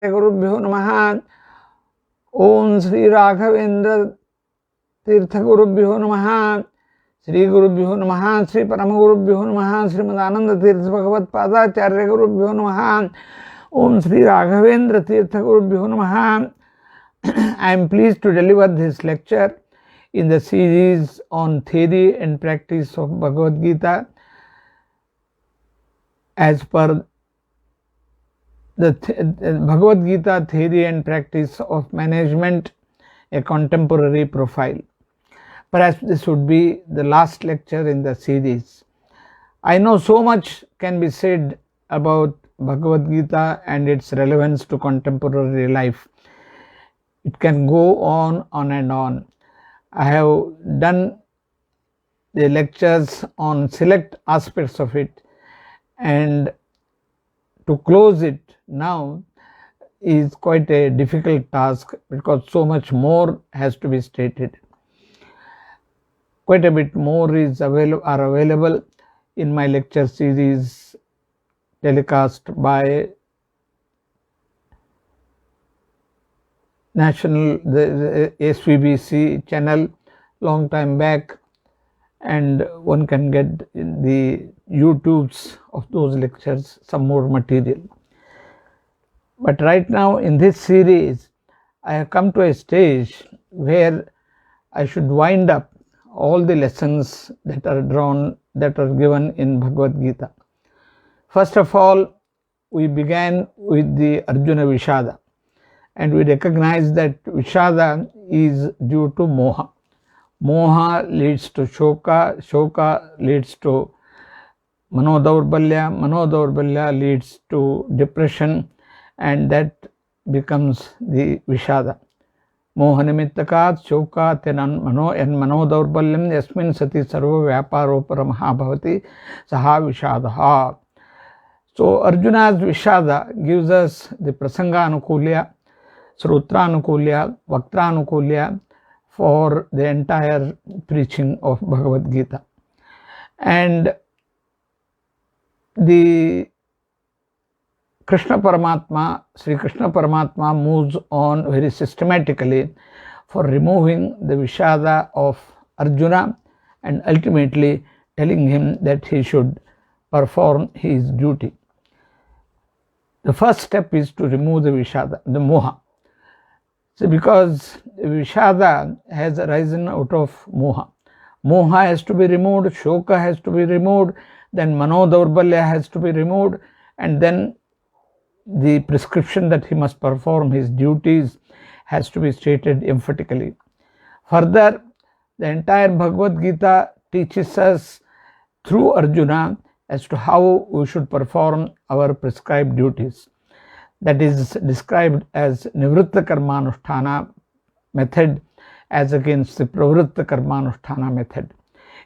Gurubhyo Namaha. Om Sri Raghavendra Tirtha Gurubhyo Namaha. Sri Gurubhyo Namaha. Sri Paramagurubhyo Namaha. Srimadananda Tirtha Bhagavad Padacharya Gurubhyo Namaha. Om Sri Raghavendra Tirtha Gurubhyo Namaha. I am pleased to deliver this lecture in the series on theory and practice of Bhagavad-Gita as per the Bhagavad-Gita theory and practice of management, a contemporary profile. Perhaps this would be the last lecture in the series. I know so much can be said about Bhagavad-Gita and its relevance to contemporary life. It can go on and on. I have done the lectures on select aspects of it, and to close it now is quite a difficult task because so much more has to be stated. Quite a bit more are available in my lecture series telecast by the SVBC channel long time back, and one can get in the YouTubes of those lectures some more material. But right now in this series I have come to a stage where I should wind up all the lessons that are given in Bhagavad Gita. First of all, we began with the Arjuna Vishada, and we recognize that Vishada is due to Moha. Moha leads to Shoka, Shoka leads to Manodaurbhalya, Manodaurbhalya leads to depression, and that becomes the Vishada. Moha nimittakat Shoka tenan Manodaurbhalyam yasmin sati sarva vyaparo paramaha bhavati saha Vishadaha. So Arjuna's Vishada gives us the Prasanga Anukulya, Srutra Anukulya, Vaktra Anukulya for the entire preaching of Bhagavad Gita. And the Krishna Paramatma, Sri Krishna Paramatma moves on very systematically for removing the Vishada of Arjuna and ultimately telling him that he should perform his duty. The first step is to remove the Vishada, the Moha. So because Vishada has arisen out of Moha. Moha has to be removed, Shoka has to be removed, then Manodaurbhalya has to be removed, and then the prescription that he must perform his duties has to be stated emphatically. Further, the entire Bhagavad Gita teaches us through Arjuna as to how we should perform our prescribed duties. That is described as Nivritta Karmanusthana method as against the Pravritta Karmanusthana method.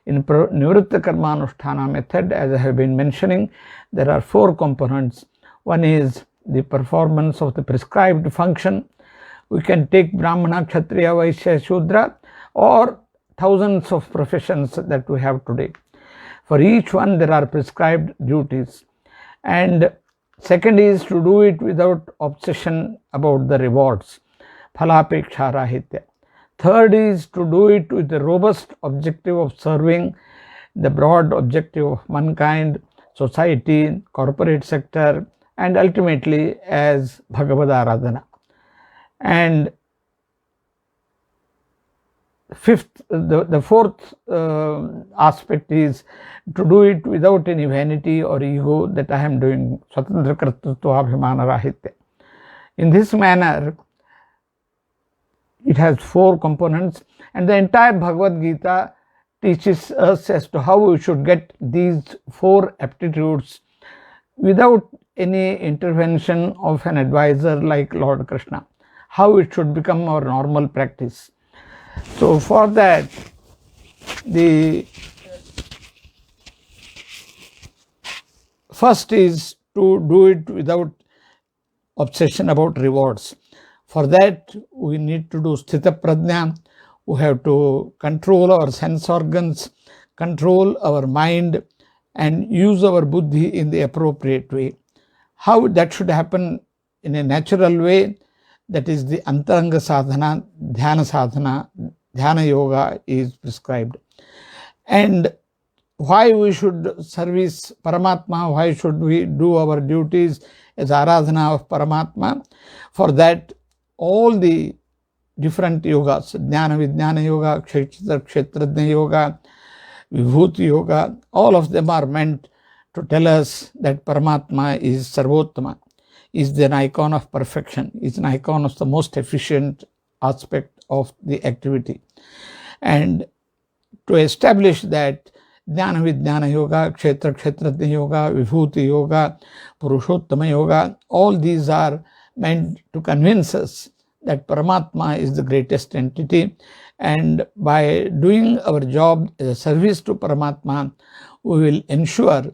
In Nivritta Karmanusthana method, as I have been mentioning, there are four components. One is the performance of the prescribed function. We can take Brahmana, Kshatriya, Vaishya, Shudra, or thousands of professions that we have today. For each one there are prescribed duties. And second is to do it without obsession about the rewards, phalapeksha rahitya. Third is to do it with the robust objective of serving the broad objective of mankind, society, corporate sector, and ultimately as Bhagavad Aradhana. And the fourth aspect is to do it without any vanity or ego that I am doing Swatantra Kartritva Abhimana Rahitya. In this manner, it has four components, and the entire Bhagavad Gita teaches us as to how we should get these four aptitudes without any intervention of an advisor like Lord Krishna, how it should become our normal practice. So for that, the first is to do it without obsession about rewards. For that, we need to do Sthita Prajna. We have to control our sense organs, control our mind, and use our buddhi in the appropriate way. How that should happen in a natural way. That is the Antaranga sadhana, Dhyana yoga is prescribed. And why we should service Paramatma, why should we do our duties as Aradhana of Paramatma? For that, all the different yogas, Jnana Vijnana Yoga, Kshetrajna Yoga, Vibhuti Yoga, all of them are meant to tell us that Paramatma is Sarvottama, is an icon of perfection, is an icon of the most efficient aspect of the activity. And to establish that, Jnana Vijnana Yoga, Kshetrajna Yoga, Vibhuti Yoga, Purushottama Yoga, all these are meant to convince us that Paramatma is the greatest entity, and by doing our job as a service to Paramatma, we will ensure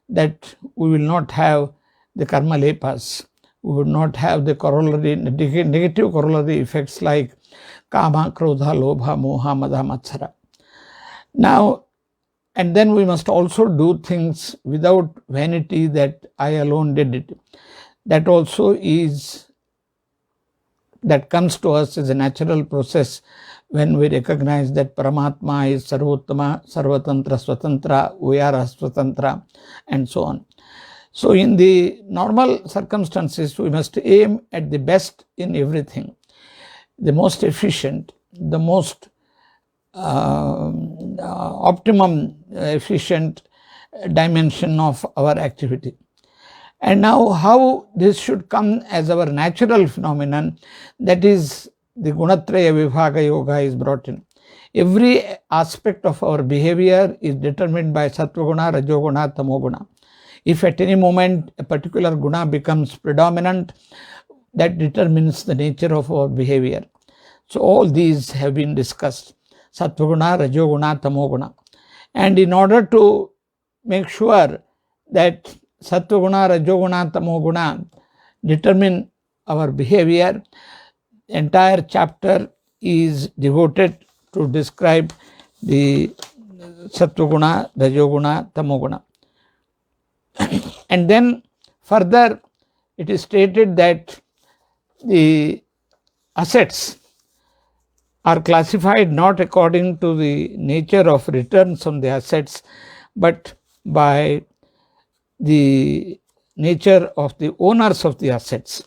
that we will not have the karma lepas, we will not have the corollary, negative corollary effects like kama, krodha, lobha, moha, madha, matsara. Now, and then we must also do things without vanity that I alone did it. That also that comes to us as a natural process when we recognize that Paramatma is Sarvottama, Sarvatantra, Swatantra, we are Swatantra, and so on. So in the normal circumstances, we must aim at the best in everything, the most efficient, the most optimum efficient dimension of our activity. And now how this should come as our natural phenomenon, that is the Gunatraya Vibhaga Yoga is brought in. Every aspect of our behavior is determined by Satva Guna, Rajo Guna, Tamo Guna. If at any moment a particular guna becomes predominant, that determines the nature of our behavior. So all these have been discussed. Satva Guna, Rajo Guna, Tamo Guna. And in order to make sure that Satva Guna, Rajo Guna, Tamo Guna determine our behavior, the entire chapter is devoted to describe the Satva Guna, Rajo Guna, Tamo Guna. And then further it is stated that the assets are classified not according to the nature of returns on the assets, but by the nature of the owners of the assets.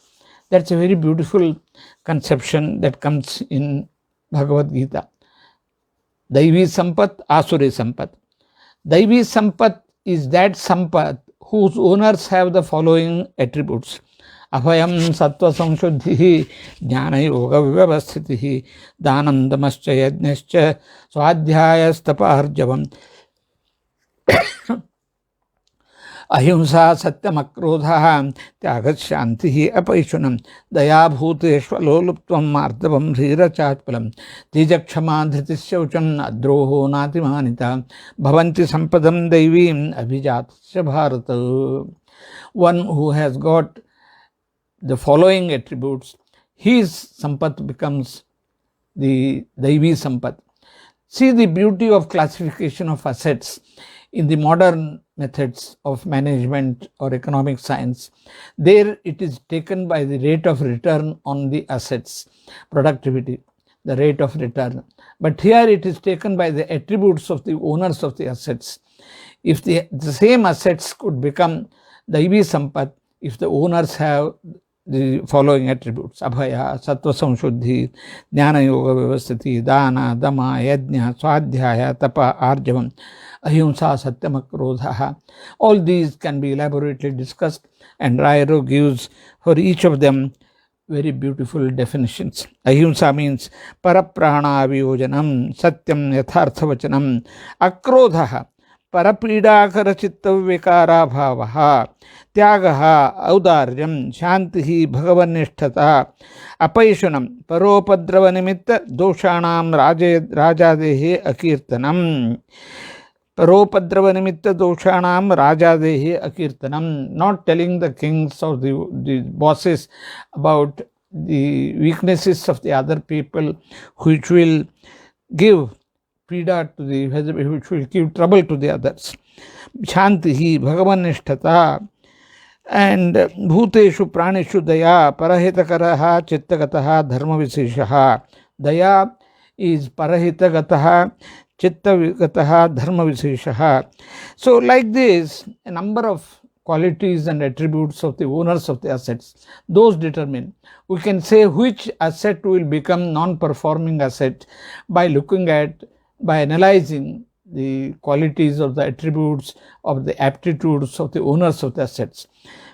That's a very beautiful conception that comes in Bhagavadgita. Daivi Sampat, Asuri Sampat. Daivi Sampat is that Sampat whose owners have the following attributes. Abhayam Satva Samshuddhi Jnana Yoga Vivavasthitihi Dhanam Damascha Yajnascha Swadhyaya Staparjavam Ahimsa Satyamakrodha Tyagat Shantihi Apaishunam Daya Bhuteshvaloluptvam Mardavam Dhira Chatpalam Tijakshama Dhritishyaucham Adroho Natimanita Bhavanti Sampadam Daivim Abhijatasya Bharata. One who has got the following attributes, his sampat becomes the Daivi Sampat. See the beauty of classification of assets in the modern methods of management or economic science. There it is taken by the rate of return on the assets, productivity, the rate of return. But here it is taken by the attributes of the owners of the assets. If the same assets could become Daivi Sampat, if the owners have the following attributes: Abhaya, Sattva Samshuddhi, Jnana Yoga Vivasthiti, Dana, Dama, Yajna, Swadhyaya, Tapa, Arjavam, Ahimsa, Satyamakrodha. All these can be elaborately discussed, and Rajo gives for each of them very beautiful definitions. Ahimsa means Paraprana Viyojanam, Satyam Yatharthavachanam, Akrodha, Parapidakara Chitta Vikara Bhavaha, Tyagaha, Audaryam, Shantihi, Bhagavannishtata, Apaishunam, Paropadrava Nimitta, Doshanam, Rajadehe, Akirtanam. Paropadrava Nimitta Doshanam, Rajadehe, Akirtanam. Not telling the kings or the bosses about the weaknesses of the other people, which will give pida to the, which will give trouble to the others. Shantihi, Bhagavannishtata, And bhuteshu pranishu daya parahitakaraha chittagataha dharma-viseshaha. Daya is parahitakataha chittagataha dharma-viseshaha. So like this, a number of qualities and attributes of the owners of the assets, those determine. We can say which asset will become non-performing asset by analyzing the qualities of the attributes of the aptitudes of the owners of the assets.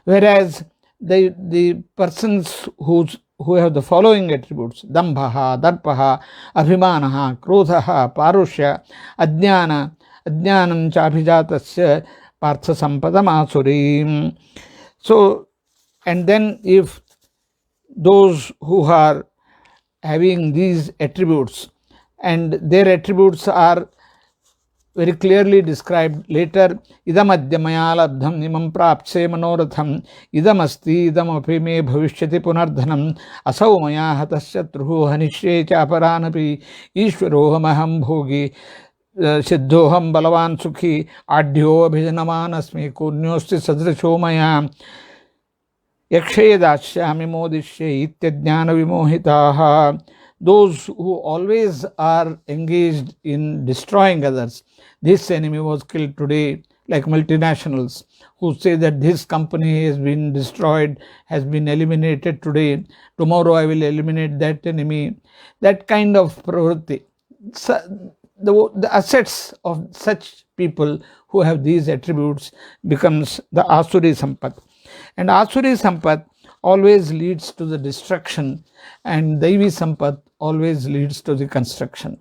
Whereas the persons who have the following attributes: dambhaha, darpaha, abhimanaha, krodhaha, parushya, ajnanam cha abhijatasya partha sampadam asurim. So, and then if those who are having these attributes, and their attributes are very clearly described later, idam adhyamaya labdham nimam prapse manoratham idam asti idam api me bhavishyati punardhanam asau maya hatasya truhu hanishye cha aparanapi ishwarohamaham bhogi siddhoham balavan sukhi adhyo abhijanamanasmi kunyosti sadrisho maya yakshe dashyami modishye ityajnana vimohitaha. Those who always are engaged in destroying others. This enemy was killed today, like multinationals who say that this company has been destroyed, has been eliminated today. Tomorrow I will eliminate that enemy. That kind of pravritti. So the assets of such people who have these attributes becomes the Asuri Sampat. And Asuri Sampat always leads to the destruction, and Daivi Sampat always leads to the construction.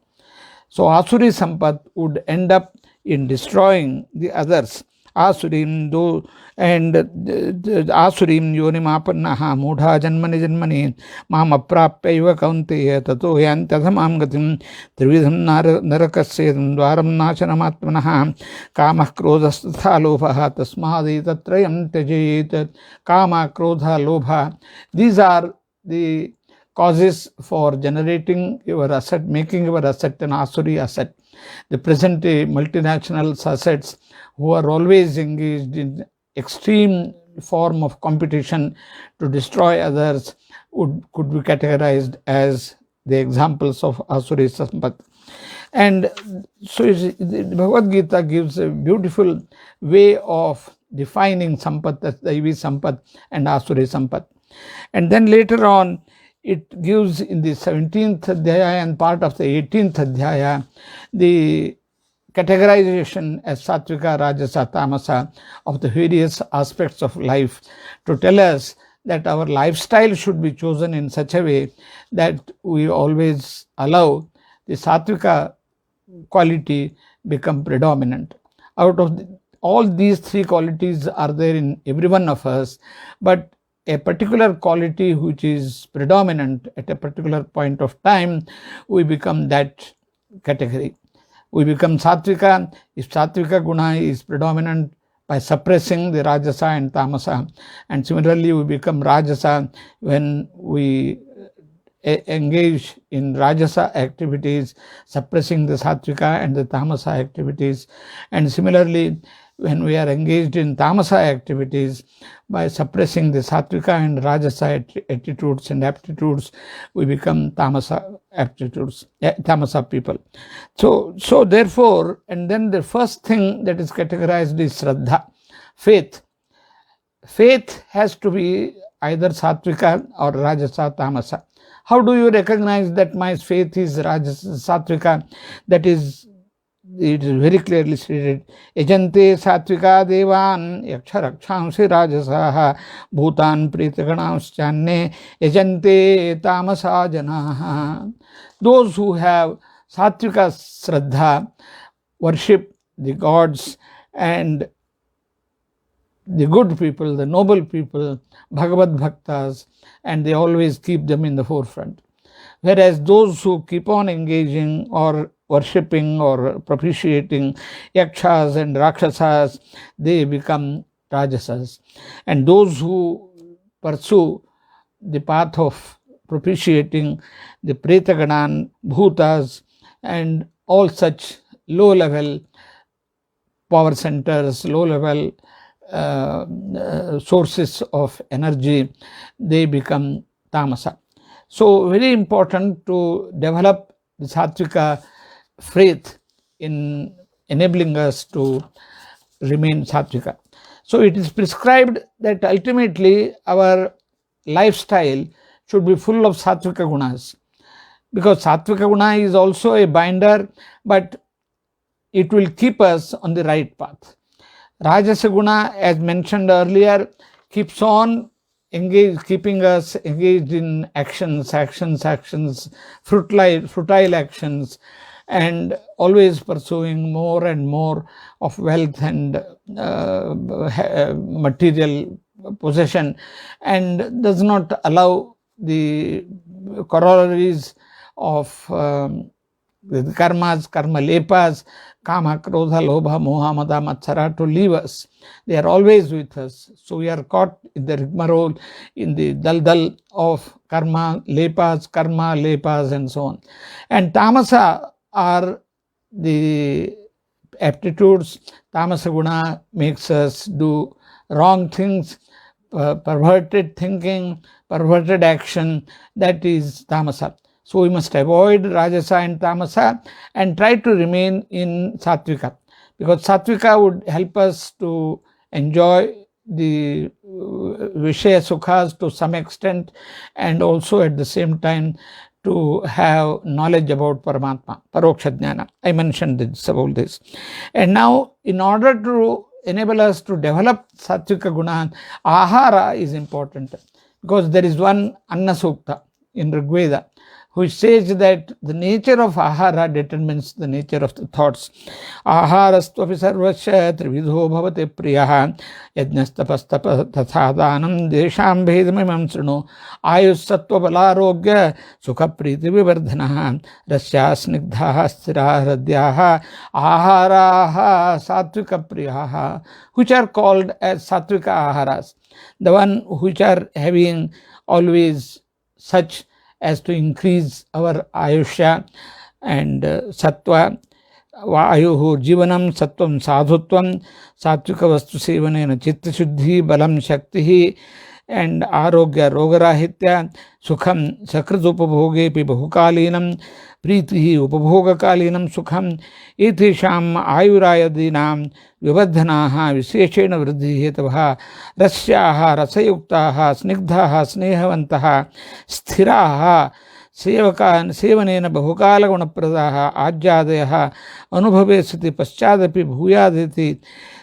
So Asuri Sampat would end up in destroying the others. Asurim do and Asurim yonimapannaha mudha janmani mam aprapya iva kaunteya tato yantadhamam gatim trividham narakasya dvaram nachanamatmanaha kamah krodhastha lobha tasmadi tatrayam tejayet. Kama, krodha, lobha, these are the causes for generating your asset, making your asset an Asuri asset. The present day multinationals assets who are always engaged in extreme form of competition to destroy others could be categorized as the examples of Asuri Sampat. And so the Bhagavad-Gita gives a beautiful way of defining Sampat as Daivi Sampat and Asuri Sampat. And then later on, it gives in the 17th Adhyaya and part of the 18th Adhyaya the categorization as Satvika, Rajasa, Tamasa of the various aspects of life, to tell us that our lifestyle should be chosen in such a way that we always allow the Satvika quality become predominant. Out of all these three qualities are there in every one of us, but a particular quality which is predominant at a particular point of time, we become that category. We become Satvika if Satvika Guna is predominant by suppressing the Rajasa and Tamasa, and similarly we become Rajasa when we engage in Rajasa activities, suppressing the Satvika and the Tamasa activities, and similarly when we are engaged in Tamasa activities by suppressing the Satvika and Rajasa attitudes and aptitudes, we become Tamasa aptitudes, Tamasa people. So therefore, and then the first thing that is categorized is Shraddha, faith. Faith has to be either Satvika or Rajasa, Tamasa. How do you recognize that my faith is Rajasa, Satvika? That is, it is very clearly stated, Ejante Satvika Devan Yaksharakshamsi Rajasaha Bhutan Pritaganamschanne Ejante Tamasa Janaha. Those who have Satvika Shraddha worship the gods and the good people, the noble people, Bhagavad Bhaktas, and they always keep them in the forefront. Whereas those who keep on engaging or worshipping or propitiating yakshas and rakshasas, they become rajasas. And those who pursue the path of propitiating the pretaganan, bhutas, and all such low-level power centers, low-level sources of energy, they become tamasa. So very important to develop the sattvika faith in enabling us to remain sattvika. So it is prescribed that ultimately our lifestyle should be full of sattvika gunas, because sattvika guna is also a binder, but it will keep us on the right path. Rajasa guna, as mentioned earlier, keeps on keeping us engaged in actions, futile actions, and always pursuing more and more of wealth and material possession, and does not allow the corollaries of the karmas, karma lepas, kama, krodha, lobha, moha, mada, matsara to leave us. They are always with us. So we are caught in the rigmarole, in the daldal of karma lepas, and so on. And tamasa are the aptitudes. Tamasa guna makes us do wrong things, perverted thinking, perverted action. That is tamasa. So we must avoid rajasa and tamasa and try to remain in sattvika, because sattvika would help us to enjoy the vishaya sukhas to some extent, and also at the same time to have knowledge about Paramatma, Paroksha Jnana. I mentioned this about this. And now, in order to enable us to develop sattvika guna, ahara is important, because there is one Anna Sukta in Rigveda which says that the nature of ahara determines the nature of the thoughts. Aharastvapi sarvasya trividho bhavate priyaha yajnastapastapa tathadanam desham bhedamimam srinu ayus sattva balarogya sukha priti vivardhanaha rasya snigdhaha sthiraha hridyaha aharaha sattvika priyaha, which are called as sattvika aharas, the one which are having always such as to increase our ayusha and sattva. Ayuhu jivanam sattvam sadhutvam sattvika vastu sevanena chitta shuddhi balam shakti and arogya rogarahitya sukham sakrit upabhogepi bahukalinam priti upabhogakalinam sukham etesham ayurayadinam vibadhanaha visheshena vriddhi hetavah rasyaha rasayuktaha snigdhaha snehavantaha sthiraha sevanena bahukala gunapradaha ajyadayaha anubhave sati paschadapi bhuyaditi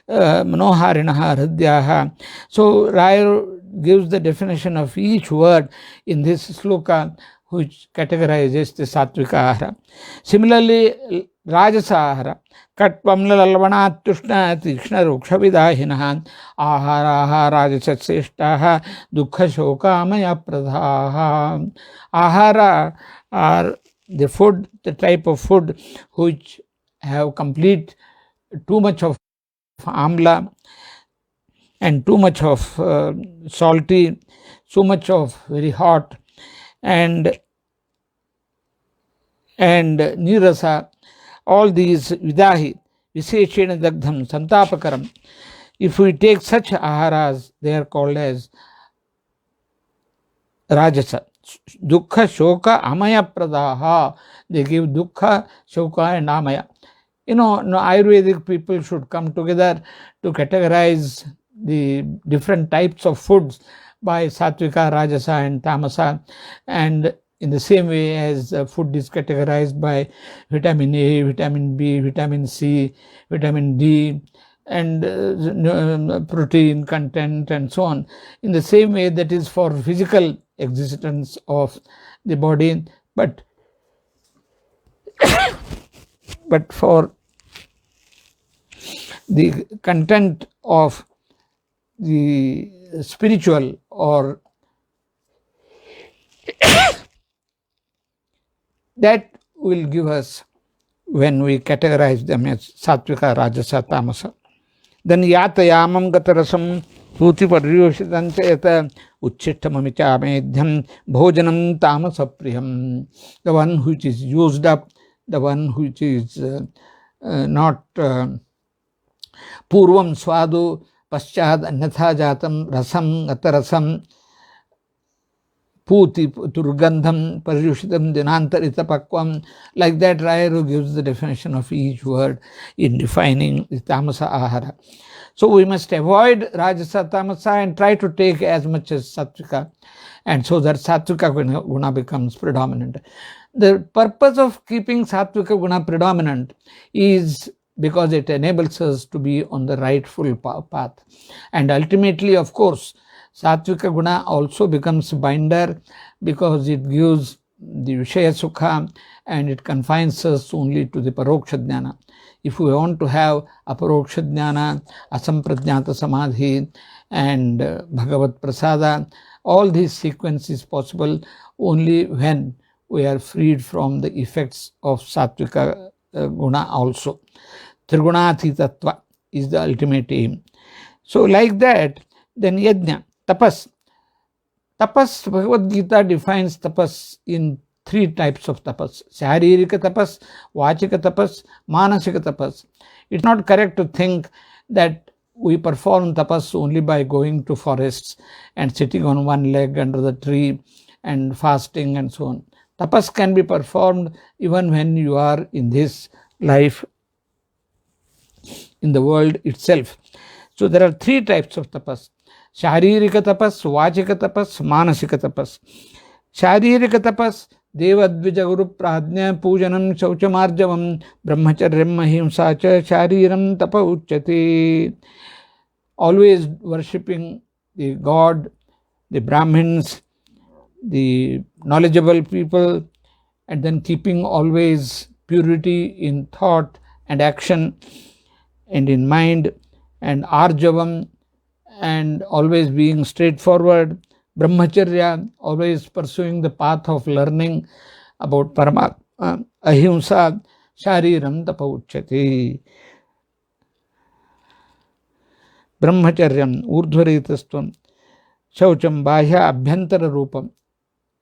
manoharinaha hridyaha. So Raya gives the definition of each word in this sloka, which categorizes the sattvika ahara. Similarly, rajasa ahara, katvam lalvanat tushna tikshna rukshavidahinaha aharaha rajasa seshtaha dukkha shoka amaya pradhaha. Ahara are the food, the type of food which have complete too much of amla and too much of salty, so much of very hot, and nirasa, all these vidahi, viseshena dagdham santapakaram. If we take such aharas, they are called as rajasa. Dukkha, shoka, amaya pradaha. They give dukkha, shoka and amaya. Ayurvedic people should come together to categorize the different types of foods by sattvika, rajasa and tamasa, and in the same way as food is categorized by vitamin A, vitamin B, vitamin C, vitamin D, and protein content and so on. In the same way, that is for physical existence of the body, but for the content of the spiritual or that will give us when we categorize them as sattvika, rajasa, tamasa. Then yatayamam gatarasam puti paryoshitanchayata uchittamamicha medhyam bhojanam tamasa priyam. The one which is used up, the one which is not purvam swadu paschad anyatha jatam rasam atarasam Puti Turgandham Paryushitam Dinantarita Pakvam. Like that, Rayo gives the definition of each word in defining the Tamasa Ahara. So we must avoid Rajasa Tamasa and try to take as much as Sattvika, and so that Sattvika Guna becomes predominant. The purpose of keeping Sattvika Guna predominant is because it enables us to be on the rightful path. And ultimately, of course, Sattvika Guna also becomes binder because it gives the Vishaya Sukha and it confines us only to the Paroksha Jnana. If we want to have Aparoksha Jnana, Asampradnyata Samadhi and Bhagavad Prasada, all these sequence is possible only when we are freed from the effects of Sattvika Guna also. TriGunatita is the ultimate aim. So like that, then Yajna, Tapas. Tapas, Bhagavadgita defines tapas in 3 types of tapas. Sharirika tapas, Vachika tapas, Manasika tapas. It's not correct to think that we perform tapas only by going to forests and sitting on one leg under the tree and fasting and so on. Tapas can be performed even when you are in this life, in the world itself. So there are 3 types of tapas. Sharirika tapas, Vachika tapas, Manasika tapas. Sharirika tapas, Devadvija Guru Pradnya Pujanam Shauchamarjavam Brahmacharyam Ahimsa Cha Shariram Tapa Uchyate. Always worshipping the God, the Brahmins, the knowledgeable people, and then keeping always purity in thought and action and in mind, and Arjavam, and always being straightforward, Brahmacharya, always pursuing the path of learning about Paramatma, Ahimsa, Shariram Tapa Uchyate. Brahmacharyam, Urdhvaritastvam, Shaucham, Bahya, Abhyantara Rupam.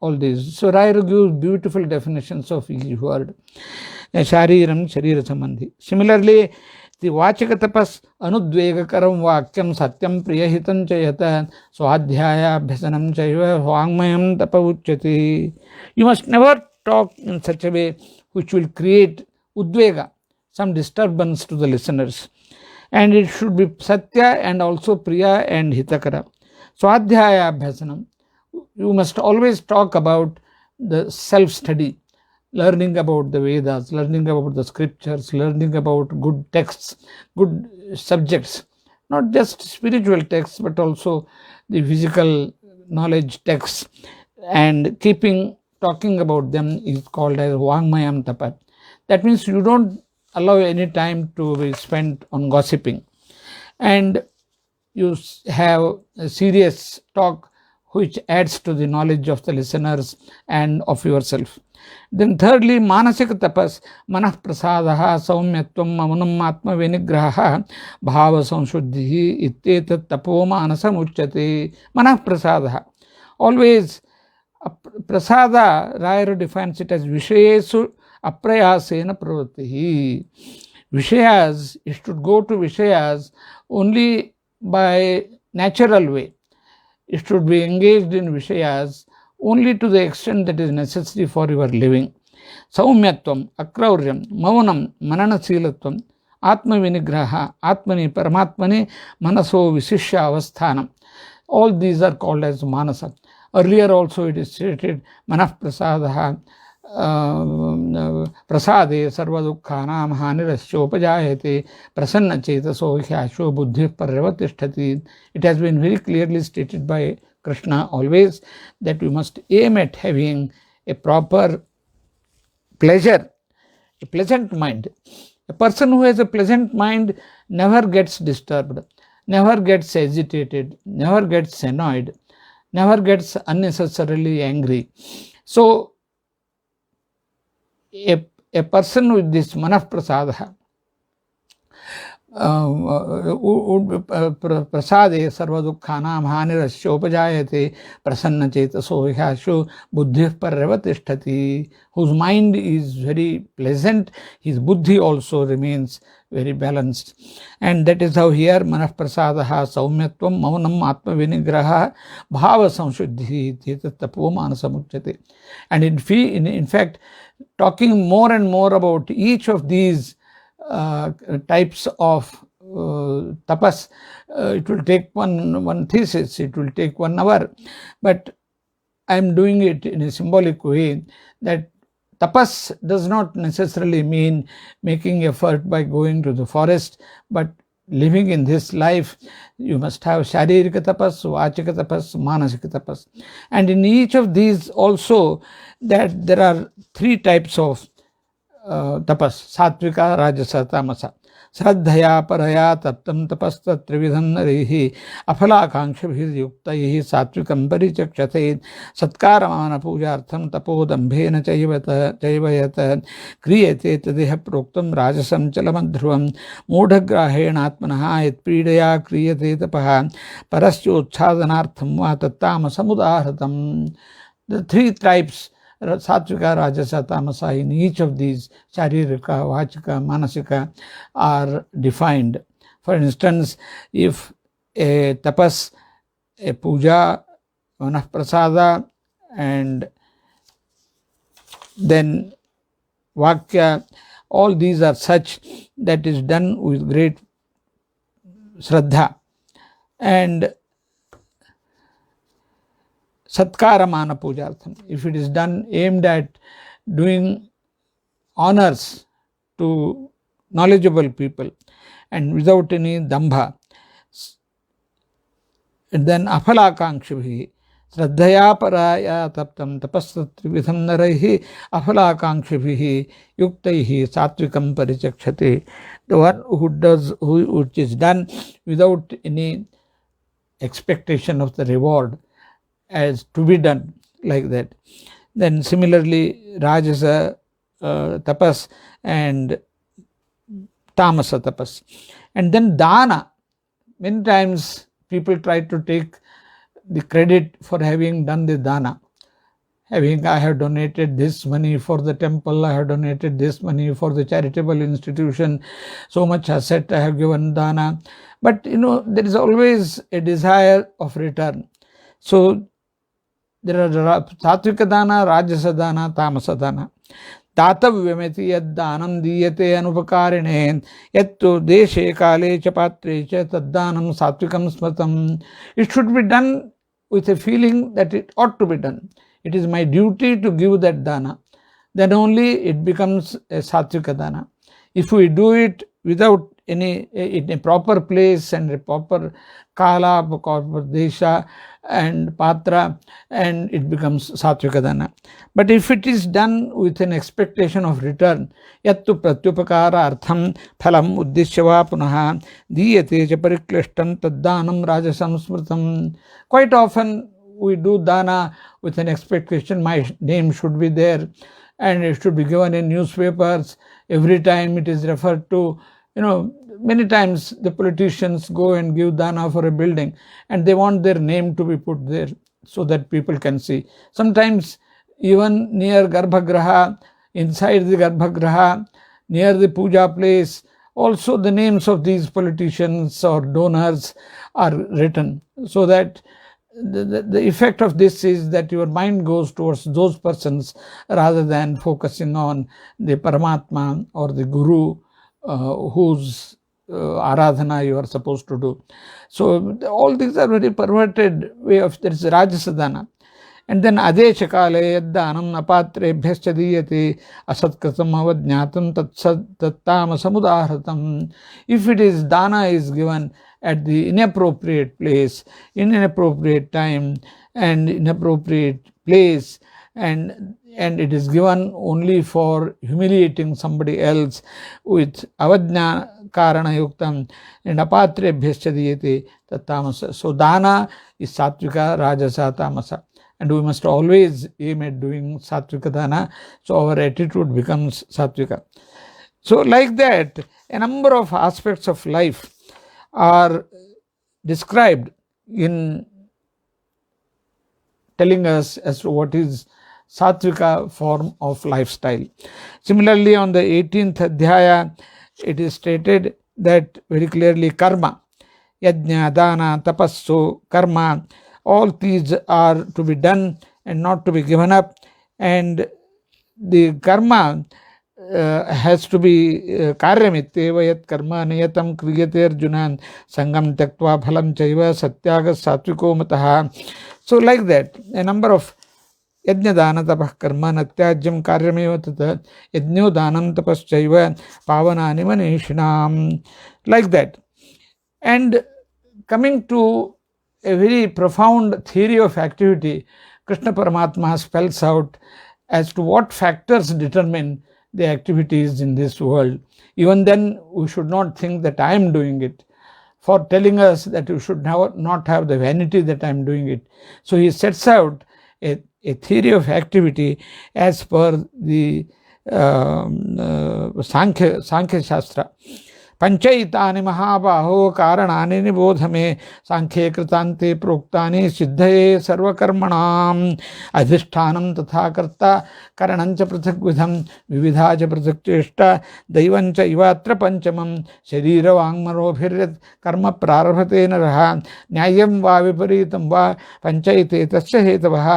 All these. So Rayo gives beautiful definitions of each word. Shariram, Sharira Sambandhi. Similarly, the Vachika tapas, Anudvegakaram Vakyam Satyam Priyahitam Chayata Swadhyaya Bhasanam Chaiva Vangmayam Tapa Uchyate. You must never talk in such a way which will create Udvega, some disturbance to the listeners. And it should be Satya and also Priya and Hitakara. Swadhyaya Bhasanam. You must always talk about the self-study, learning about the Vedas, learning about the scriptures, learning about good texts, good subjects, not just spiritual texts, but also the physical knowledge texts, and talking about them is called as Vangmayam Tapa. That means you don't allow any time to be spent on gossiping, and you have a serious talk which adds to the knowledge of the listeners and of yourself. Then thirdly, Manasika tapas, Manah Prasadaha, Saumyatvam, Mamanam Atma Vinigraha, Bhava Samshuddhi, Ittetat Tapo Manasam Uchyate. Manah Prasadaha. Always, Prasada, Rayo defines it as Vishayesu Aprayasena Pravatihi. Vishayas, it should go to Vishayas only by natural way. It should be engaged in Vishayas only to the extent that is necessary for your living. Saumyatvam, Akrauryam, Maunam, Mananasilatvam, Atma Vinigraha, Atmani, Paramatmani, Manaso Visishya Avasthanam. All these are called as Manasa. Earlier also it is stated, Manah Prasadaha, Prasade Sarvadukhanam Hanirashyopajayate Prasanna Chetaso Hyasho Buddhi Paryavatishthati. It has been very clearly stated by Krishna always that we must aim at having a proper pleasure, a pleasant mind. A person who has a pleasant mind never gets disturbed, never gets agitated, never gets annoyed, never gets unnecessarily angry. So, a person with this Manah Prasadaha, प्रसादे सर्वदुःखानां हानिरस्योपजायते प्रसन्नचेतसो ह्याशु बुद्धिः पर्यवतिष्ठति. Whose mind is very pleasant, his buddhi also remains very balanced. And that is how here manah prasadaha saumyatvam maunam atma vinigraha bhava samshuddhi tapo manasamuchyate. And in fact, talking more and more about each of these types of tapas, it will take one thesis, it will take 1 hour, but I am doing it in a symbolic way that tapas does not necessarily mean making effort by going to the forest, but living in this life, you must have sharirika tapas, vachika tapas, manasika tapas. And in each of these also, that there are 3 types of tapas: satvika, rajasa, tamasa. Shraddhaya paraya taptam tapasta trividham narihi afalakankshibhir satvikam parichakshate satkaramana pujartham tapodambhena chaivayat kriyate tadeha proktam rajasam chalamadhruvam modhagrahena atmanaha yat pidaya kriyate tapaha parasyotsadanartham va tattamasamudahartam. The 3 types, Satvika, Rajasa, Tamasa, in each of these, Sharirika, Vachika, Manasika, are defined. For instance, if a tapas, a puja, manah prasada, and then vakya, all these are such that is done with great shraddha. And Satkaramana pujartham, if it is done aimed at doing honors to knowledgeable people and without any dambha, and then afalakankshibhi, Shraddhaya paraya taptam tapasatrivitham naraihi afalakankshibhi yuktaihi satvikam parichakshate. The one which is done without any expectation of the reward as to be done, like that. Then similarly, Rajasa tapas and Tamasa tapas. And then dana. Many times people try to take the credit for having done the dana. I have donated this money for the temple, I have donated this money for the charitable institution, so much asset I have given dana. But there is always a desire of return. So there are Satvika dana, Rajasa dana, Tamasa dana. Tatavyameti yad danam diyate anupakarine yattu deshe kale cha patre cha taddanam satvikam smritam. It should be done with a feeling that it ought to be done. It is my duty to give that dana. Then only it becomes a Satvika dana. If we do it without in a proper place and a proper kala, proper desha and patra, and it becomes Satvika dana. But if it is done with an expectation of return, yattu pratyupakara artham phalam uddishyava punaha diyate cha pariklishtam taddanam rajasam smritam. Quite often we do dana with an expectation my name should be there and it should be given in newspapers. Every time it is referred to, many times the politicians go and give dana for a building and they want their name to be put there so that people can see. Sometimes even near Garbhagraha, inside the Garbhagraha, near the puja place, also the names of these politicians or donors are written, so that the effect of this is that your mind goes towards those persons rather than focusing on the Paramatma or the Guru whose aradhana you are supposed to do. So all these are very perverted way of, there is Rajasadana. And then adesha kale yaddanam napatrebhyascha diyate asatkritam avajnatam tattama samudahratam. If it is dana is given at the inappropriate place, in inappropriate time and inappropriate place, and it is given only for humiliating somebody else with avajna karana yuktam and apatrebhyascha diyate tattamasa. So dana is satvika, rajasa, tamasa. And we must always aim at doing Satvika dana, so our attitude becomes Satvika. So like that, a number of aspects of life are described in telling us as to what is Satvika form of lifestyle. Similarly, on the 18th Adhyaya, it is stated that very clearly karma, yajna, dana, tapassu, karma, all these are to be done and not to be given up, and the karma has to be karyamityeva yat karma niyatam kriyate arjuna sangam tyaktva phalam chaiva satyaga satviko matah. So like that, a number of yajna dana tapah karma natyajyam karyameva tata yajno danam tapaschaiva pavanani manishinam, like that. And coming to a very profound theory of activity, Krishna Paramatma spells out as to what factors determine the activities in this world. Even then, we should not think that I am doing it, for telling us that we should not have the vanity that I am doing it. So he sets out a theory of activity as per the Sankhya Shastra. पंचैतानि महाबाहो कारणानि निबोध मे सांख्ये कृतान्ते प्रोक्तानि सिद्धये सर्वकर्मणाम् अधिष्ठानं तथा कर्ता करणं च पृथग्विधं विविधा च पृथक् चेष्टा दैवं च इवात्र पंचमं शरीरवाङ्मनोभिर्यत् कर्म प्रारभते नरः न्याय्यं वा विपरीतं वा पंचैते तस्य हेतवः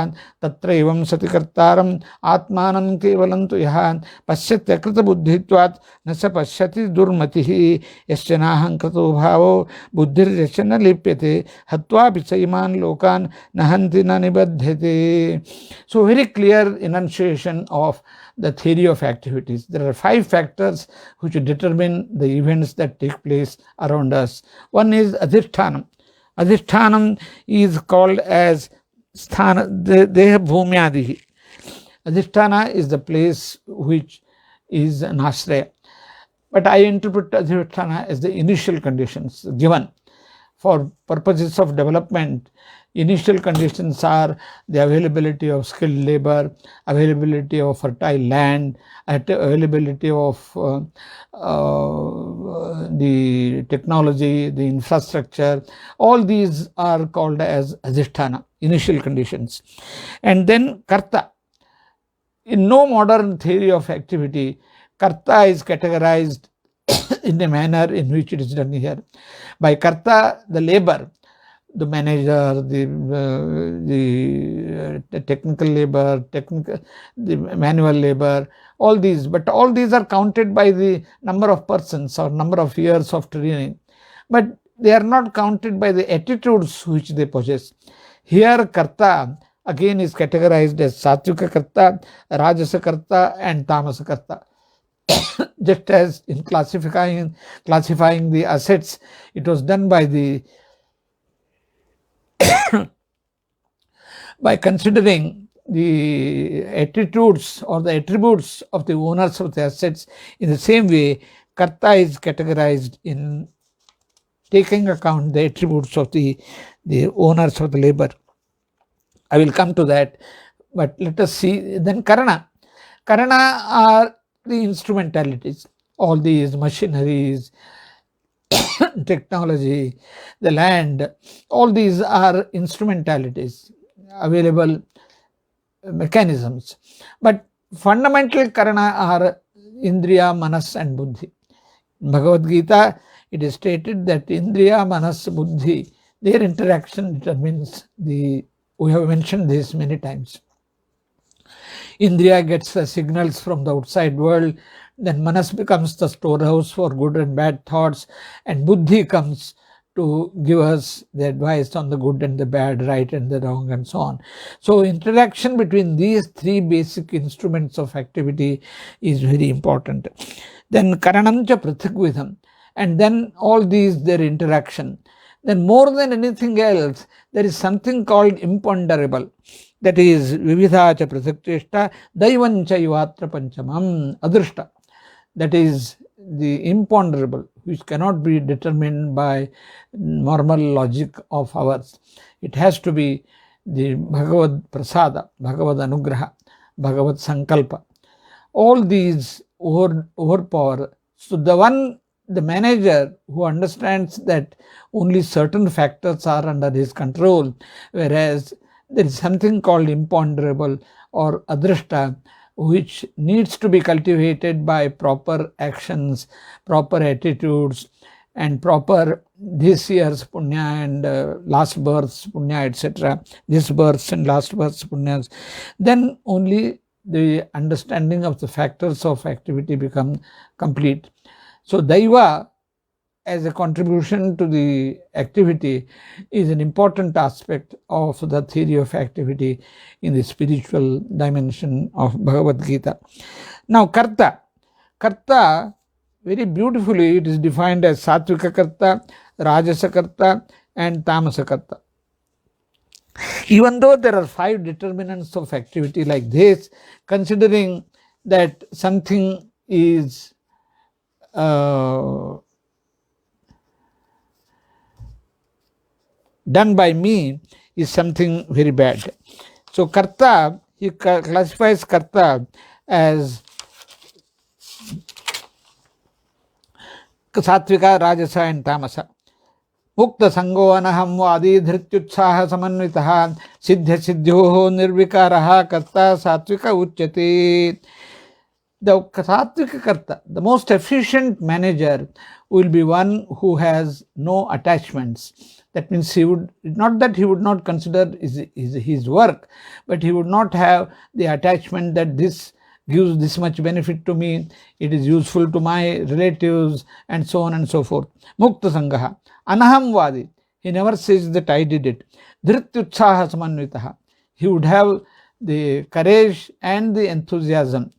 तत्रैवं सति कर्तारम् आत्मानं केवलं तु यः पश्यत्यकृतबुद्धित्वात् न स पश्यति दुर्मतिः यस्य नाहंकृतो भावो बुद्धिर्यस्य न लिप्यते हत्वापि च इमान् लोकान् न हन्ति न निबध्यते. So very clear enunciation of the theory of activities. There are 5 factors which determine the events that take place around us. One is adhishthanam. Adhishthanam is called as sthana deha bhumyadihi. Adhisthana is the place which is an ashraya. But I interpret adhisthana as the initial conditions given. For purposes of development, initial conditions are the availability of skilled labor, availability of fertile land, availability of the technology, the infrastructure. All these are called as adhisthana, initial conditions. And then karta. In no modern theory of activity, karta is categorized in a manner in which it is done here. By karta, the labor, the manager, the technical labor, the manual labor, all these. But all these are counted by the number of persons or number of years of training. But they are not counted by the attitudes which they possess. Here, karta again is categorized as Satvika karta, Rajasa karta, and Tamasa karta. Just as in classifying the assets, it was done by by considering the attitudes or the attributes of the owners of the assets. In the same way, karta is categorized in taking account the attributes of the owners of the labor. I will come to that, but let us see. Then karana. Karana are the instrumentalities, all these machineries, technology, the land, all these are instrumentalities, available mechanisms. But fundamental karana are indriya, manas and buddhi. In Bhagavadgita, it is stated that indriya, manas, buddhi, their interaction determines we have mentioned this many times. Indriya gets the signals from the outside world, then manas becomes the storehouse for good and bad thoughts, and buddhi comes to give us the advice on the good and the bad, right and the wrong, and so on. So interaction between these 3 basic instruments of activity is very important. Then karanamcha prathakvidham, and then all these, their interaction. Then more than anything else, there is something called imponderable. That is vividha cha prathakcheshta daivan cha ivatra panchamam adrishta. That is the imponderable, which cannot be determined by normal logic of ours. It has to be the Bhagavad Prasada, Bhagavad Anugraha, Bhagavad Sankalpa. all these overpower. So the manager who understands that only certain factors are under his control, whereas there is something called imponderable or adrishta, which needs to be cultivated by proper actions, proper attitudes, and proper this year's punya and last birth's punya, etc., this birth's and last birth's punyas, then only the understanding of the factors of activity become complete. So Daiva as a contribution to the activity is an important aspect of the theory of activity in the spiritual dimension of Bhagavadgita. Now Karta. Karta, very beautifully, it is defined as Satvika Karta, Rajasa Karta and Tamasa Karta. Even though there are 5 determinants of activity like this, considering that something is done by me is something very bad. So Karta, he classifies Karta as Satvika, Rajasa and Tamasa. Mukta Sango Anaham Vadi Dhrityutsaha Samanvitaha Siddha Siddhyoho Nirvikaraha Karta Satvika Uchyate. The Satvika Karta, the most efficient manager, will be one who has no attachments. That means he would not consider his work, but he would not have the attachment that this gives this much benefit to me, it is useful to my relatives, and so on and so forth. Mukta Sangaha. Anaham Vadi. He never says that I did it. Dhrityutsaha Samanvitaha. He would have the courage and the enthusiasm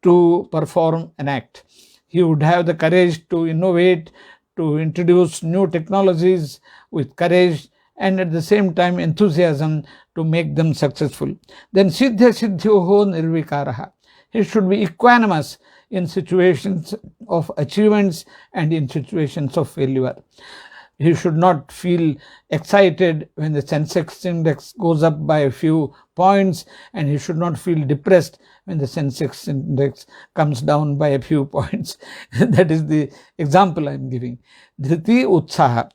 to perform an act. He would have the courage to innovate, to introduce new technologies with courage, and at the same time enthusiasm to make them successful. Then Siddha Siddhyoho Nirvikaraha. He should be equanimous in situations of achievements and in situations of failure. He should not feel excited when the Sensex index goes up by a few points, and he should not feel depressed when the Sensex index comes down by a few points. That is the example I am giving. Dhriti Utsaha.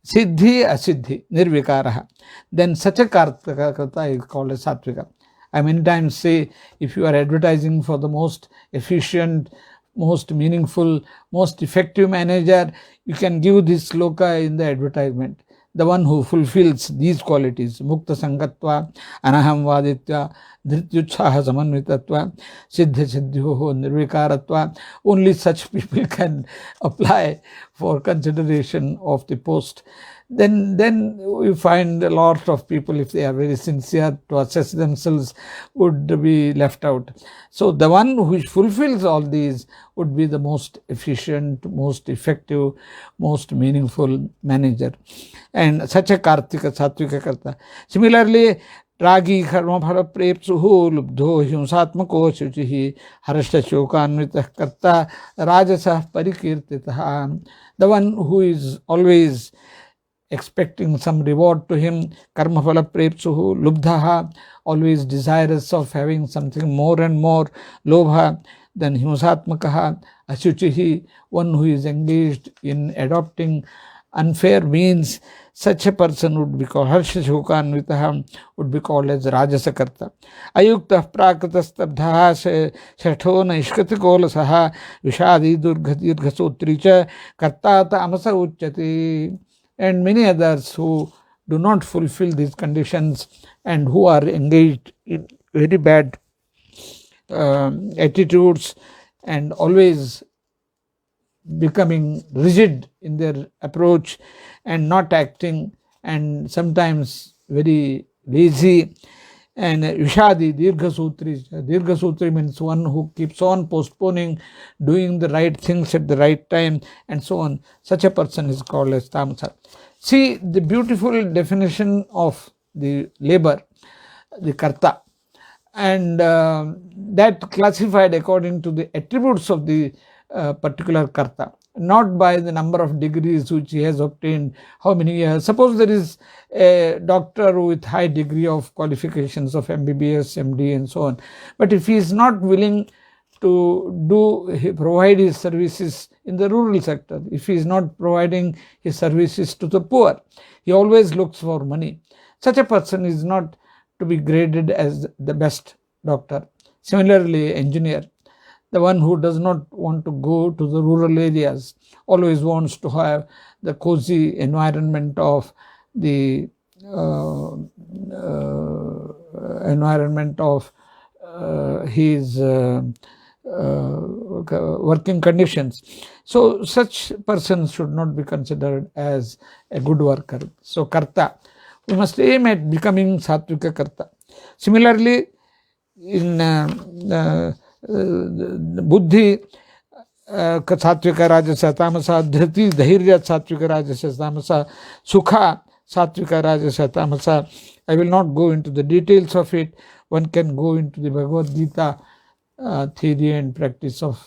Siddhi Asiddhi Nirvikaraha. Then such a karta is called as Satvika. I many times say, if you are advertising for the most efficient, most meaningful, most effective manager, you can give this sloka in the advertisement. The one who fulfills these qualities, Mukta Sangatva, Anaham Vaditya, Dhrityutsaha Samanvitatva, Siddha Siddhyoho Nirvikaratva, only such people can apply for consideration of the post. Then we find a lot of people, if they are very sincere to assess themselves, would be left out. So the one who fulfills all these would be the most efficient, most effective, most meaningful manager. And such a Kartika, Satvika Karta. Similarly, Ragi Karma Phala Prepsuhu Lubdho Himsatmako Shuchihi Harashta Shokanvitah Karta Rajasa Parikirtitaha. The one who is always expecting some reward to him, karma phala prepsuhu lubdhaha, always desirous of having something more and more, lobha, then himsatmakaha, ashuchihi, one who is engaged in adopting unfair means, such a person would be called harsha shokanvitaha, would be called as rajasakarta. Ayuktah prakritastabdhaha shatona ishkatikola vishadi durghasotricha kartata amasa uchyati. And many others who do not fulfill these conditions and who are engaged in very bad attitudes and always becoming rigid in their approach and not acting, and sometimes very lazy. And Vishadi, Dirghasutri means one who keeps on postponing doing the right things at the right time and so on. Such a person is called as Tamasa. See the beautiful definition of the labor, the Karta, and that classified according to the attributes of the particular Karta, not by the number of degrees which he has obtained, how many years. Suppose there is a doctor with high degree of qualifications of MBBS, MD and so on, but if he is not willing to provide his services in the rural sector, if he is not providing his services to the poor, he always looks for money. Such a person is not to be graded as the best doctor. Similarly, engineer, the one who does not want to go to the rural areas, always wants to have the cozy environment of the his working conditions. So such persons should not be considered as a good worker. So karta, we must aim at becoming Satvika karta. Similarly, in buddhi, Satvika Rajasa Tamasa, Dhriti Dhairya Satvika Rajasa Tamasa, Sukha Satvika Rajasa Tamasa. I will not go into the details of it. One can go into the Bhagavadgita theory and practice of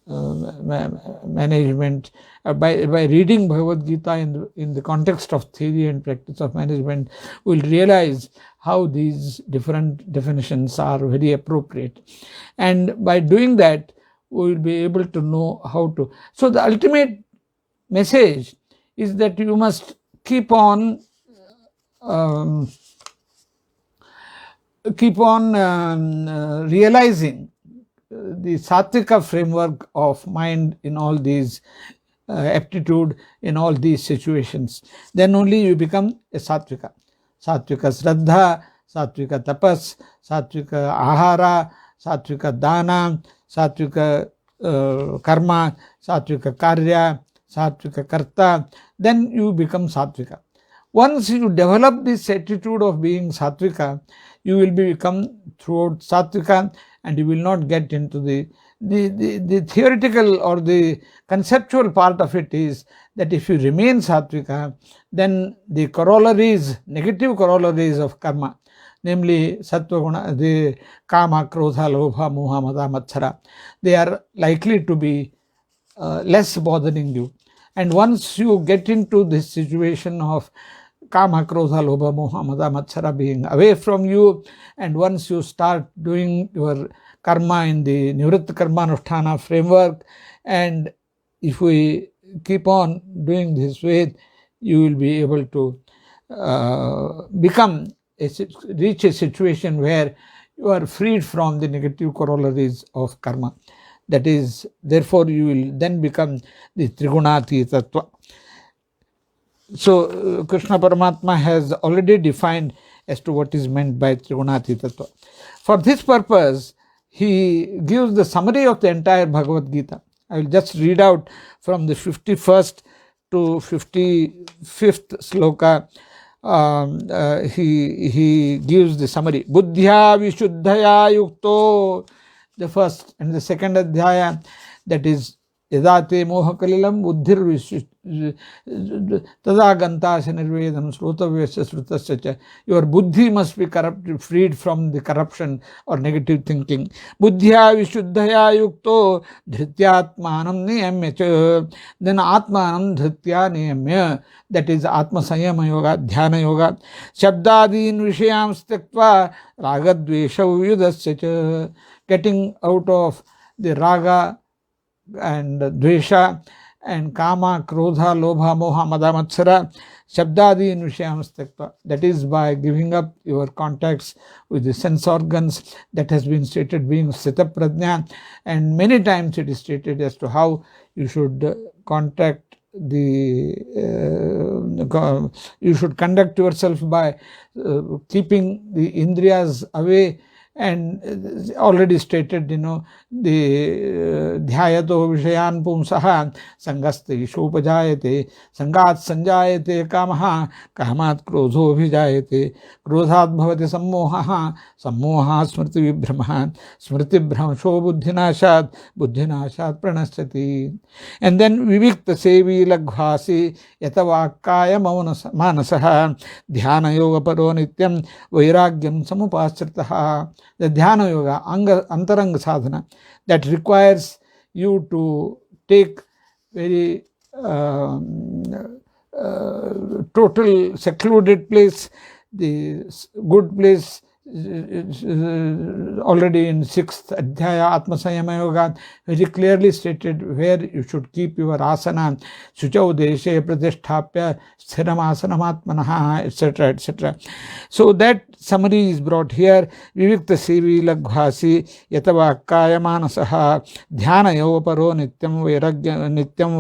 management. By reading Bhagavadgita in the context of theory and practice of management, we will realize how these different definitions are very appropriate. And by doing that, we will be able to know how to. So the ultimate message is that you must keep on realizing the Sattvika framework of mind in all these aptitude, in all these situations. Then only you become a Sattvika. Sattvika Shraddha, Sattvika Tapas, Sattvika Ahara, Sattvika Dana, Sattvika Karma, Sattvika Karya, Sattvika Karta. Then you become Sattvika. Once you develop this attitude of being Sattvika, you will become throughout Sattvika, and you will not get into the theoretical or the conceptual part of it is that if you remain Sattvika, then the corollaries, negative corollaries of karma, namely Satva Guna, the Kama, Krodha, Lobha, Moha, Mada, Matsara, they are likely to be less bothering you. And once you get into this situation of Kama, Krodha, Lobha, Moha, Mada, Matsara being away from you, and once you start doing your karma in the Nivritta Karmanusthana framework, and if we keep on doing this way, you will be able to reach a situation where you are freed from the negative corollaries of karma. That is, therefore, you will then become the TriGunatita. So Krishna Paramatma has already defined as to what is meant by TriGunatita. For this purpose, he gives the summary of the entire Bhagavad Gita. I will just read out from the 51st to 55th sloka. He gives the summary. Buddhya Vishuddhaya Yukto, the first and the second adhyaya, that is Yadate Mohakalilam Buddhir Tadagantasa Nirvedam Srutavyasya Srutasya. Your buddhi must be freed from the corruption or negative thinking. Buddhya Vishuddhaya Yukto Dhrityatmanam Niyamya. Then Atmanam Dhritya Niyamya. That is Atma Sanyama Yoga, Dhyana Yoga. Shabdadin Vishayam Stakva Ragadvesha Vyudasya. Getting out of the raga and dvesha and kama, krodha, lobha, moha, mada, matsara, shabdadi in vishayam stakva. That is by giving up your contacts with the sense organs. That has been stated being sthita prajna, and many times it is stated as to how you should contact you should conduct yourself by keeping the indriyas away. And already stated, the dhyayato vishayan pumsaha sangaste shopajayate sangat sanjayate kamaha kamat krodho bhijayate krodhat bhavati sammohaha sammoha smriti vibhramaha smriti bhramsho buddhinashat buddhinashat pranasyati. And then vivikta sevi laghvasi yatavakaya manasaha dhyana yoga paro nityam vairagyam samupasritaha. The Dhyana Yoga, Antaranga Sadhana, that requires you to take very total secluded place, the good place already in 6th Adhyaya Atma Samyama Yoga, very clearly stated where you should keep your asana, Suchau Deshe Pratisthapya Sthiram Asanam Atmanaha, etc. etc. So that summary is brought here. Vivikta Sivi Laghvasi Yatavakaya Manasaha Dhyana Yoparo Nityam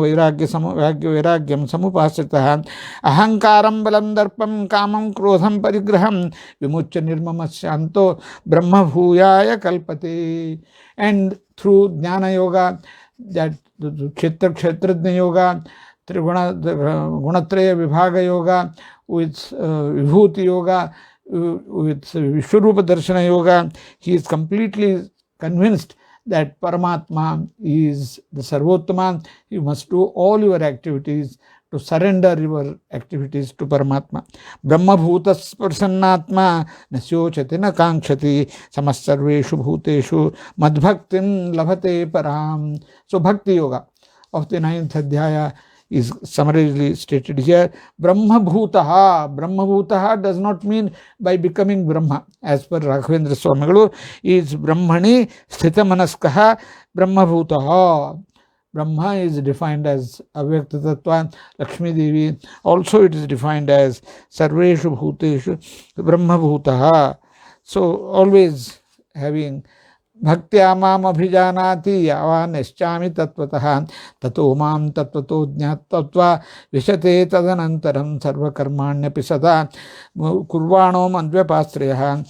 Vairagyam Samupasitaha Ahankaram Balam Darpam Kamam Krodham Parigraham Vimucha Nirmamasyanto Brahma Bhuyaya Kalpate. And through Jnana Yoga, that Kshetrajna Yoga, Gunatraya Vibhaga Yoga, with Vibhuti Yoga, with Vishwarupa Darshana Yoga, he is completely convinced that Paramatma is the Sarvottama. You must do all your activities to surrender your activities to Paramatma. Brahma bhutas prasannatma nasyochati na kankshati samasarveshu bhuteshu madbhaktim labhate param. So Bhakti Yoga of the 9th Adhyaya is summarily stated here. Brahma bhutaha. Brahma bhutaha does not mean by becoming Brahma. As per Raghavendra Swamigalu, is Brahmani sthita manaskaha Brahma bhutaha. Brahma is defined as Avyakta Tattva. Lakshmi Devi also it is defined as Sarveshu Bhuteshu Brahma Bhutaha. So always having Bhaktya Mam Abhijanati Yava Neschami Tattvataha Tato Mam Tattvato Jnattatva Vishate Tadanantaram Sarva Karmanyapi Sada Kurvano Mandvyapasriyaha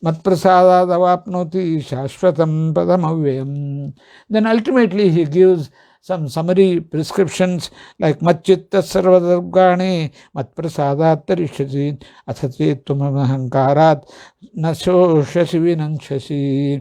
Matprasada Davapnoti Shashvatam Padamavyam. Then ultimately he gives some summary prescriptions like Matchitta Sarvadargani Matprasadat Tarishasi Athate Tumamahankarat Nasho Shashi Vinanshasi.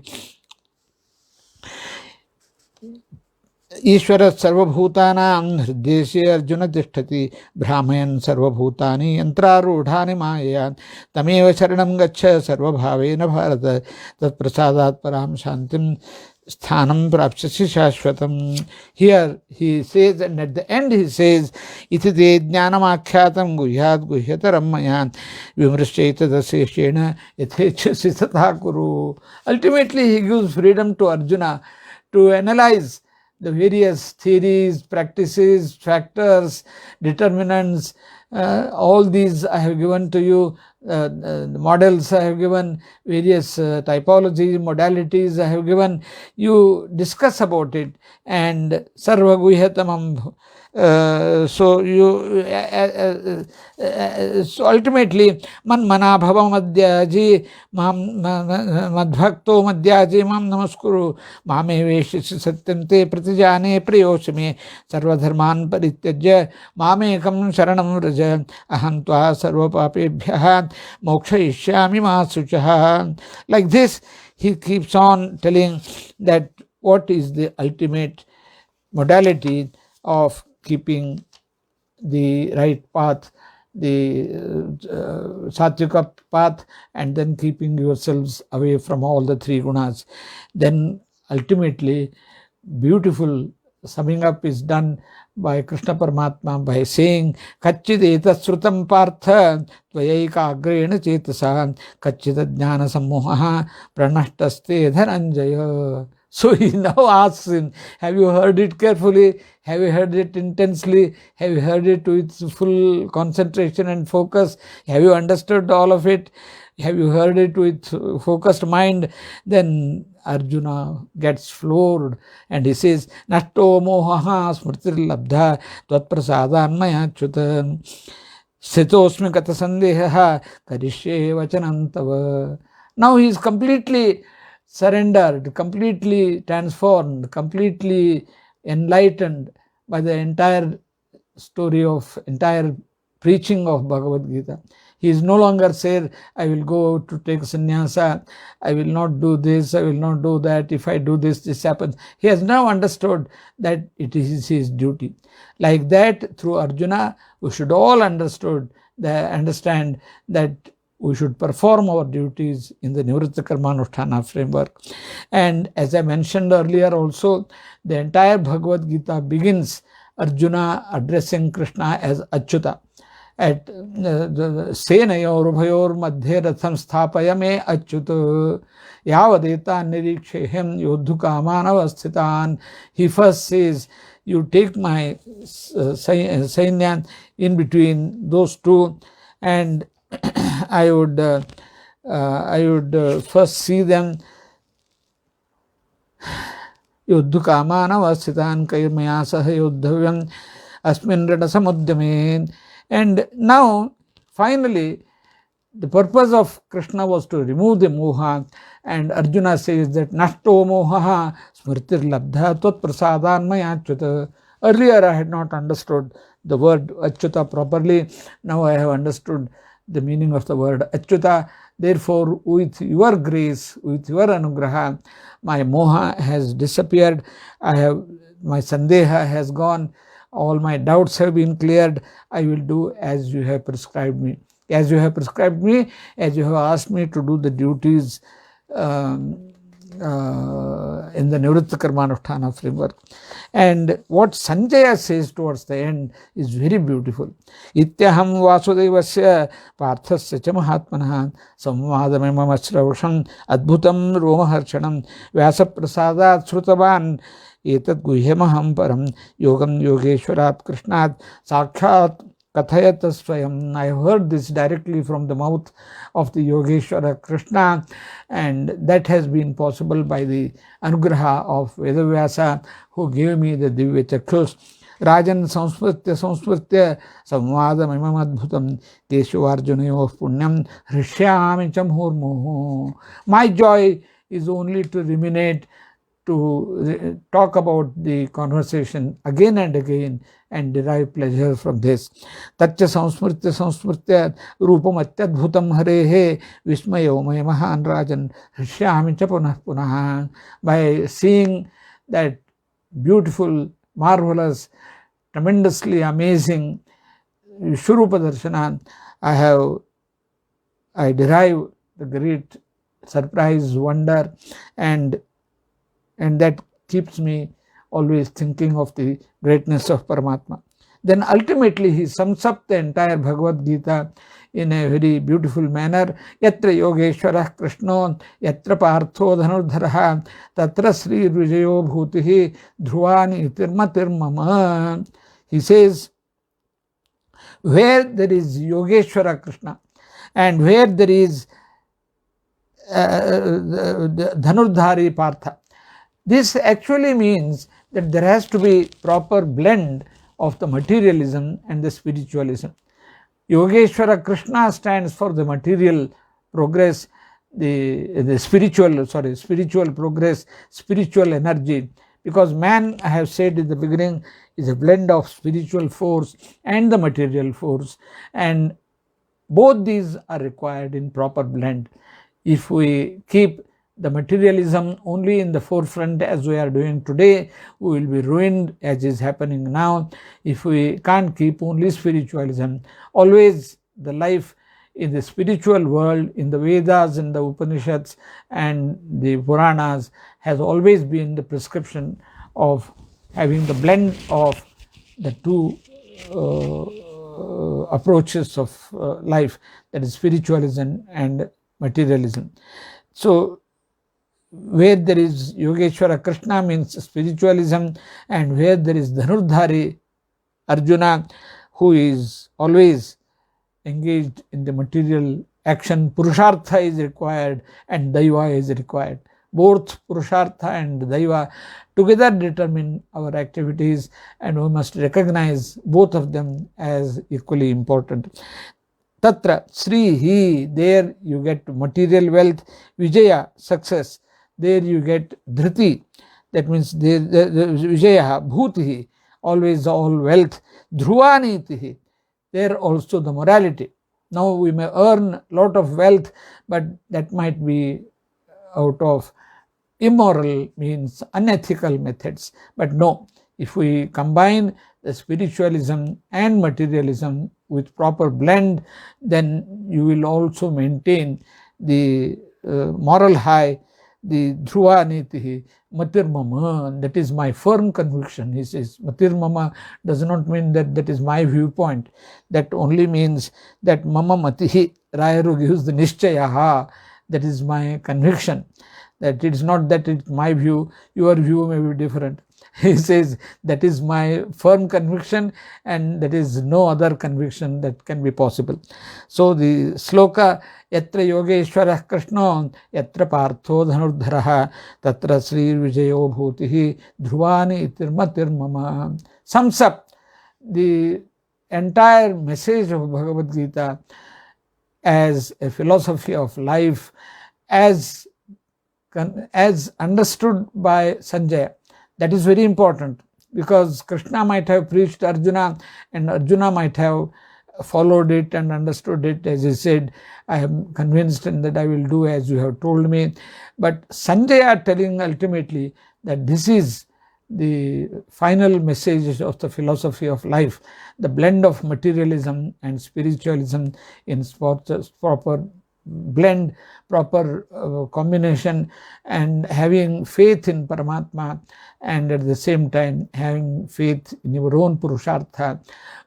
Ishvara Sarvabhutanam Hrideshe Arjuna Tishtati Brahmayan Sarvabhutani Yantrarudhani Maya Tameva Sharanam Gacha Sarvabhavena Bharata Tat Prasadat Param Shantim Sthanam Prapshasi Shashvatam. Here he says, and at the end he says, Iti de Jnanam Akhyatam Guhyat Guhyataram Mayan Vimrashcheta Daseshena Yethechasi Tatha Kuru. Ultimately he gives freedom to Arjuna to analyze the various theories, practices, factors, determinants, all these I have given to you, models I have given, various typologies, modalities I have given. You discuss about it, and Sarva Guhyatamam. So ultimately man mana bhava madhyaji madbhakto madhyaji mam namaskuru mame veshisi satyante pratijane priyoshime sarvadharman parityajya mame kam sharanam raja aham tva sarva papebhyah mokshayishyami masuchaha. Like this he keeps on telling that what is the ultimate modality of keeping the right path, the Sattvika path, and then keeping yourselves away from all the three gunas. Then ultimately beautiful summing up is done by Krishna Paramatma by saying Kachchid etasrutam partha tvayaika agrena chetasa kachchid jnana sammoha pranashtaste dhananjaya. So he now asks him, have you heard it carefully? Have you heard it intensely? Have you heard it with full concentration and focus? Have you understood all of it? Have you heard it with focused mind? Then Arjuna gets floored and he says, Nashto mohaha smritir labdha tvatprasadan maya chutan sthitosmi kata sandeha karishye vachanam tava. Now he is completely surrendered, completely transformed, completely enlightened by the entire story of, entire preaching of Bhagavad-Gita. He is no longer said, I will go to take sannyasa, I will not do this, I will not do that, if I do this, this happens. He has now understood that it is his duty. Like that, through Arjuna, we should all understand that we should perform our duties in the Nivritta Karmanusthana framework. And as I mentioned earlier also, the entire Bhagavad Gita begins Arjuna addressing Krishna as Achyuta. at Senayor Bhayor Madhya Ratham Sthapayame Achyut Yavadeta Nirikshehem Yodhukamanavasthitan. He first says, you take my Sainya in between those two, and I would first see them Yodhukamanavasthitan Kairmaya Saha Yodhavyam Asmin Radasamuddhame. And now, finally, the purpose of Krishna was to remove the moha, and Arjuna says that Nashto moha smritir labdha tvat prasadan maya achyuta. Earlier I had not understood the word achyuta properly. Now I have understood the meaning of the word achyuta. Therefore, with your grace, with your anugraha, my moha has disappeared. My sandeha has gone. All my doubts have been cleared. I will do as you have prescribed me. As you have prescribed me, as you have asked me to do the duties in the Nivritta Karmanusthana framework. And what Sanjaya says towards the end is very beautiful. Ityaham vasudevasya parthasya cha mahatmanah samvadamimam asravasham adbhutam romaharshanam vyasa prasadat srutavan etat guhyamaham param yogam yogeshwarat krishnat sakshat kathayat swayam. I have heard this directly from the mouth of the Yogeshwara Krishna, and that has been possible by the anugraha of Vedavyasa, who gave me the Divya Chakshus. Rajan Samsmritya Samvadam Imam Adbhutam Keshavarjunayoh Punyam Hrishyami Chamhurmuhu. My joy is only to ruminate, to talk about the conversation again and again and derive pleasure from this. Tatcha samsmritya rupam atyadbhutam harehe vismayo maya mahan rajan hrishyami cha punah punah. By seeing that beautiful, marvelous, tremendously amazing Vishwarupa Darshana, I derive the great surprise, wonder, and that keeps me always thinking of the greatness of Paramatma. Then ultimately he sums up the entire Bhagavad-Gita in a very beautiful manner. Yatra Yogeshwarah Krishno, Yatra Partho Dhanurdharaha, Tatra Sri Vijayo Bhutihi, Dhruvani Tirmatir Mama. He says, where there is Yogeshwara Krishna and where there is Dhanurdhari Partha, this actually means that there has to be proper blend of the materialism and the spiritualism. Yogeshwara Krishna stands for the material progress, the spiritual progress, spiritual energy, because man, I have said in the beginning, is a blend of spiritual force and the material force, and both these are required in proper blend. If we keep the materialism only in the forefront as we are doing today, we will be ruined, as is happening now. If we can't keep only spiritualism, always the life in the spiritual world, in the Vedas, in the Upanishads and the Puranas, has always been the prescription of having the blend of the two approaches of life, that is spiritualism and materialism. So where there is Yogeshwara Krishna means spiritualism, and where there is Dhanurdhari Arjuna, who is always engaged in the material action, Purushartha is required and Daiva is required. Both Purushartha and Daiva together determine our activities, and we must recognize both of them as equally important. Tatra Sri Hi, there you get material wealth, Vijaya, success, there you get Dhriti, that means the Vijaya, Bhutihi, always all wealth, Dhruvanitihi, there also the morality. Now we may earn a lot of wealth, but that might be out of immoral means, unethical methods. But no, if we combine the spiritualism and materialism with proper blend, then you will also maintain the moral high, the Dhruva Nitihi Matirmama, that is my firm conviction. He says Matirmama does not mean that is my viewpoint. That only means that Mama Matihi, Rayaru gives the Nishchayaha, that is my conviction. That it is not that it's my view, your view may be different. He says that is my firm conviction, and that is no other conviction that can be possible. So the sloka Yatra Yogeshwarah Krishna Yatra Partho Dhanurdharaha Tatra Sri Vijayo Bhutihi Dhruvani Itirmatir Mama sums up the entire message of Bhagavad Gita as a philosophy of life, as understood by Sanjaya. That is very important, because Krishna might have preached Arjuna, and Arjuna might have followed it and understood it. As he said, I am convinced and that I will do as you have told me. But Sanjaya telling ultimately that this is the final message of the philosophy of life, the blend of materialism and spiritualism in proper blend, proper combination, and having faith in Paramatma, and at the same time having faith in your own Purushartha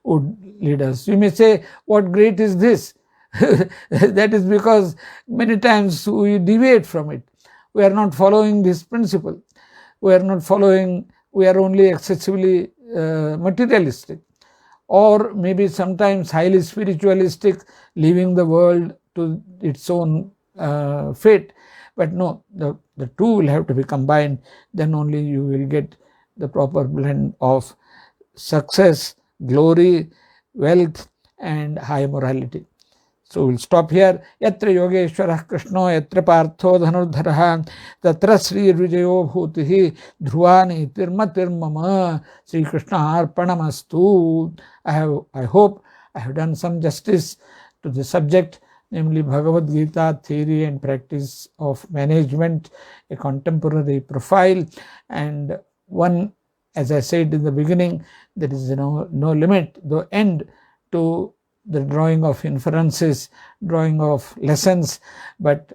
would lead us. You may say, what great is this? That is because many times we deviate from it. We are not following this principle. We are only excessively materialistic, or maybe sometimes highly spiritualistic, leaving the world to its own fate. But no, the two will have to be combined. Then only you will get the proper blend of success, glory, wealth, and high morality. So we'll stop here. Yatra Yogeshwarah Krishna Yatra Partho Dhanurdharaha Tatra Sri Vijayo Bhutihi Dhruvani Tirmatir Mama Sri Krishna Arpanamastu. I hope I have done some justice to the subject, namely Bhagavad-Gita, theory and practice of management, a contemporary profile, and one, as I said in the beginning, there is no limit, no end to the drawing of inferences, drawing of lessons, but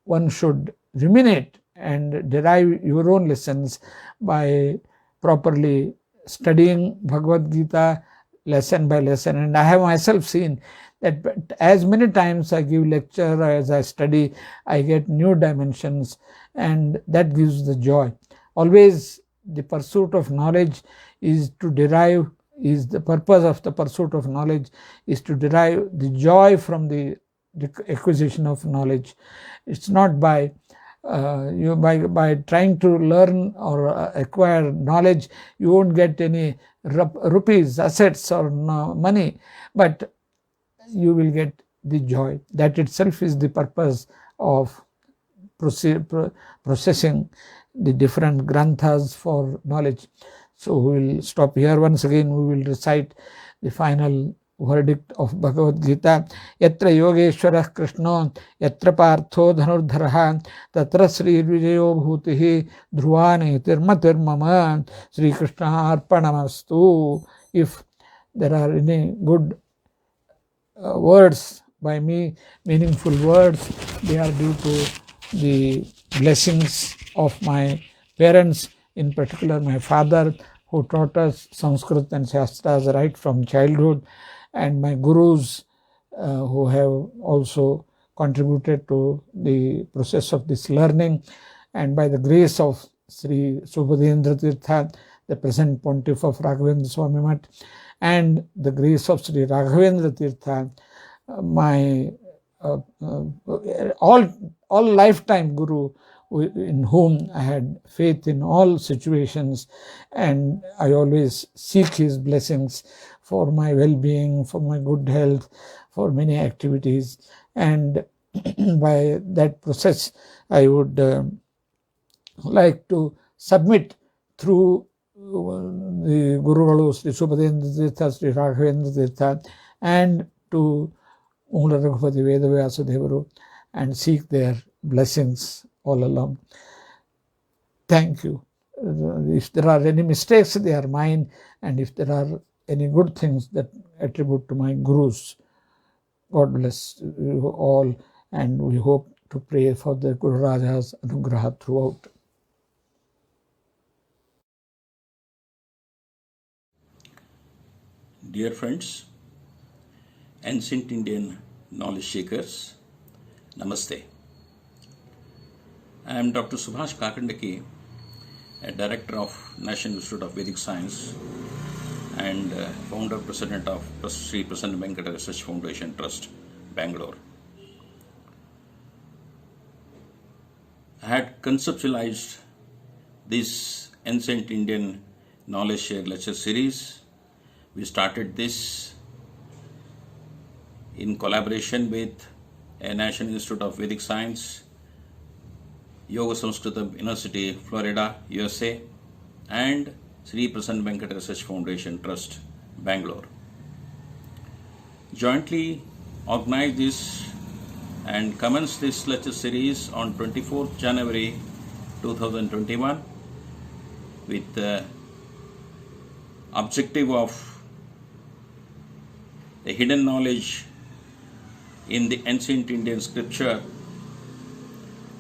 one should ruminate and derive your own lessons by properly studying Bhagavad-Gita lesson by lesson. And I have myself seen that as many times I give lecture, as I study, I get new dimensions, and that gives the joy. Always the pursuit of knowledge is to derive, is the purpose of the pursuit of knowledge is to derive the joy from the acquisition of knowledge. It's not by trying to learn or acquire knowledge, you won't get any rupees, assets, or money, but you will get the joy. That itself is the purpose of processing the different granthas for knowledge. So we will stop here. Once again, we will recite the final verdict of Bhagavad Gita. Yatra Yogeshwarah Krishna Yatra Partho Dhanurdharaha Tatra Sri Vijayo Bhutihi Dhruvani Tirmatir Mama Sri Krishna Arpanamastu. If there are any good words by me, meaningful words, they are due to the blessings of my parents, in particular my father, who taught us Sanskrit and Shastras right from childhood, and my gurus who have also contributed to the process of this learning, and by the grace of Sri Subhadendra Tirtha, the present pontiff of Raghavendra Swami Math, and the grace of Sri Raghavendra Tirtha, my all lifetime guru, in whom I had faith in all situations, and I always seek his blessings for my well-being, for my good health, for many activities. And by that process, I would like to submit through the Guru Sri Subhadendra Tirtha, Sri Raghavendra Tirtha, and to Mula Raghupati Vedavyasa Devaru, and seek their blessings all along. Thank you. If there are any mistakes, they are mine, and if there are any good things, that attribute to my gurus. God bless you all, and we hope to pray for the Guru Raja's anugraha throughout. Dear friends, ancient Indian knowledge seekers, Namaste. I am Dr. Subhash Kakandaki, a director of National Institute of Vedic Science and founder president of Sri Prasanna Venkata Research Foundation Trust, Bangalore. I had conceptualized this ancient Indian knowledge share lecture series. We started this in collaboration with a National Institute of Vedic Science, Yoga Sanskritam University, Florida, USA, and Sri Prasanna Venkata Research Foundation Trust, Bangalore. Jointly organized this and commenced this lecture series on 24th January 2021 with the objective of the hidden knowledge in the ancient Indian scripture,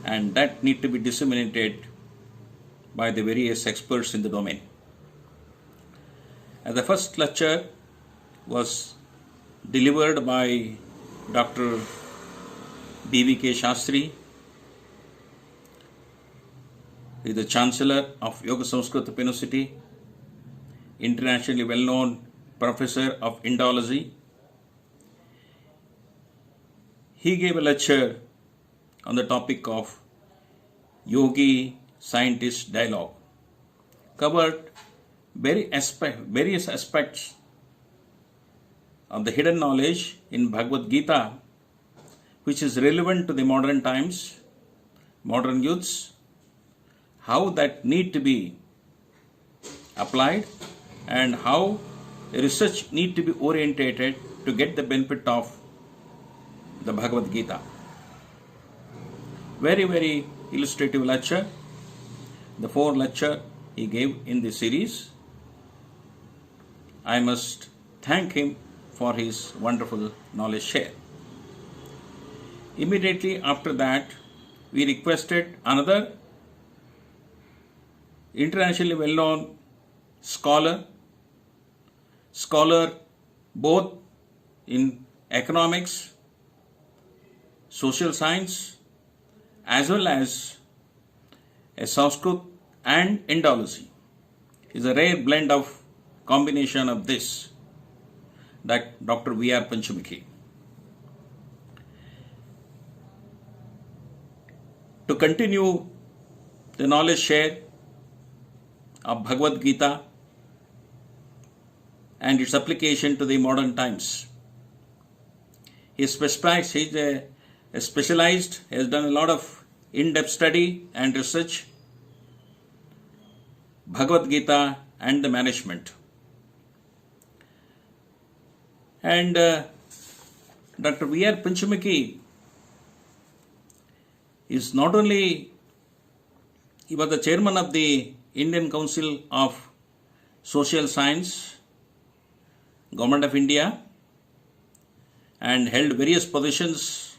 and that need to be disseminated by the various experts in the domain. And the first lecture was delivered by Dr. B.V.K. Shastri, who is the Chancellor of Yoga Sanskritam University, internationally well-known professor of Indology. He gave a lecture on the topic of yogi-scientist dialogue, covered various aspects of the hidden knowledge in Bhagavadgita, which is relevant to the modern times, modern youths, how that need to be applied and how research need to be orientated to get the benefit of the Bhagavad Gita. Very, very illustrative lecture. The 4 lecture he gave in the series. I must thank him for his wonderful knowledge share. Immediately after that, we requested another internationally well-known scholar both in economics, social science, as well as a Sanskrit and Indology. It's a rare blend of combination of this, that Dr. V.R.Panchamukhi. To continue the knowledge share of Bhagavad Gita and its application to the modern times. He is specialized, has done a lot of in-depth study and research, Bhagavad Gita and the management. And Dr. V.R.Panchamukhi is not only, he was the chairman of the Indian Council of Social Science, Government of India, and held various positions,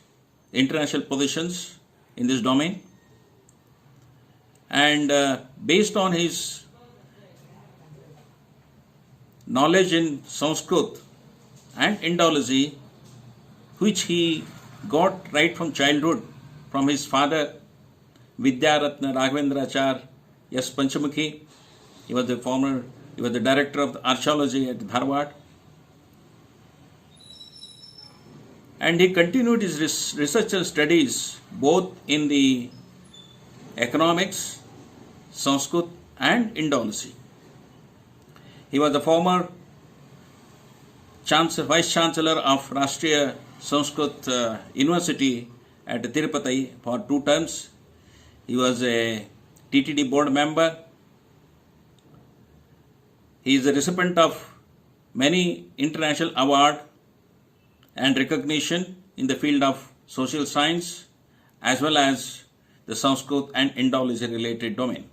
international positions in this domain. And based on his knowledge in Sanskrit and Indology, which he got right from childhood from his father, Vidyaratna Raghavendrachar S. Panchamukhi. He was the director of the archaeology at Dharwad. And he continued his research and studies both in the economics, Sanskrit and Indology. He was the former Vice Chancellor of Rashtriya Sanskrit University at Tirupati for 2 terms. He was a TTD board member. He is a recipient of many international awards and recognition in the field of social science as well as the Sanskrit and Indology related domain.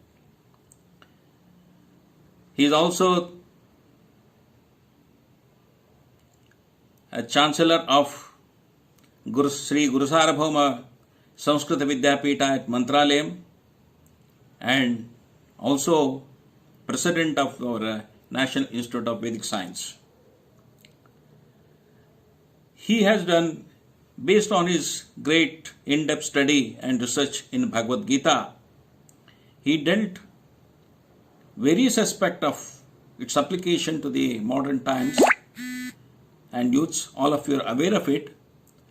He is also a Chancellor of Sri Guru Sarvabhauma Samskrita Vidyapita at Mantralayam, and also President of our National Institute of Vedic Science. He has done, based on his great in-depth study and research in Bhagavadgita, he dealt various aspects of its application to the modern times and youths. All of you are aware of it.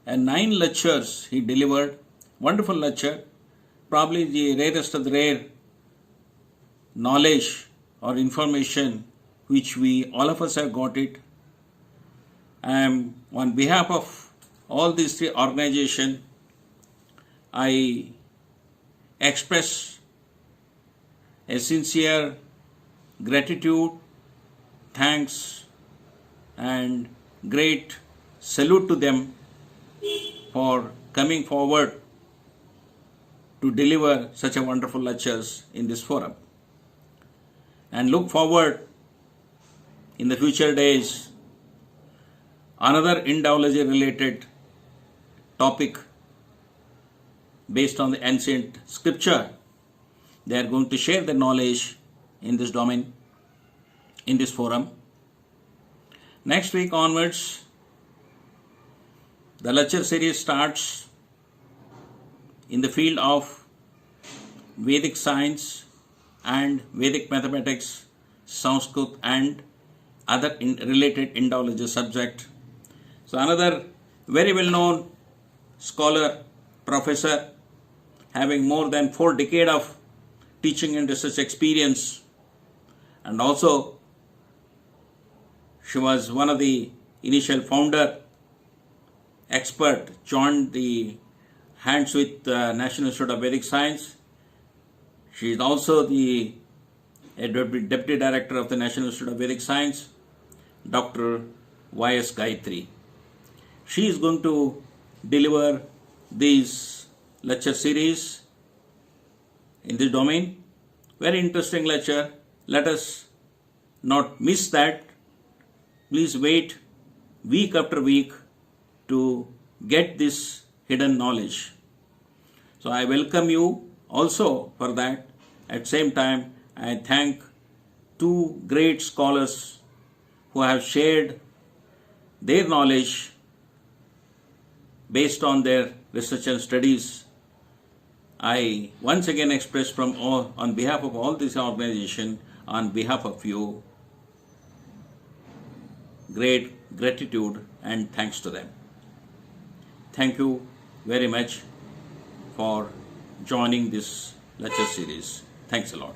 And 9 lectures he delivered. Wonderful lecture. Probably the rarest of the rare knowledge or information which all of us have got it. On behalf of all these 3 organizations, I express a sincere gratitude, thanks, and great salute to them for coming forward to deliver such a wonderful lectures in this forum. And look forward in the future days another Indology related topic based on the ancient scripture. They are going to share the knowledge in this domain, in this forum. Next week onwards, the lecture series starts in the field of Vedic science and Vedic mathematics, Sanskrit, and other related Indology subject. So another very well-known scholar, professor, having more than 4 decades of teaching and research experience, and also she was one of the initial founder, expert, joined the hands with the National Institute of Vedic Science. She is also the Deputy Director of the National Institute of Vedic Science, Dr. Y.S. Gayatri. She is going to deliver these lecture series in this domain. Very interesting lecture. Let us not miss that. Please wait week after week to get this hidden knowledge. So I welcome you also for that. At the same time, I thank 2 great scholars who have shared their knowledge based on their research and studies. I once again express on behalf of all this organization, on behalf of you, great gratitude and thanks to them. Thank you very much for joining this lecture series. Thanks a lot.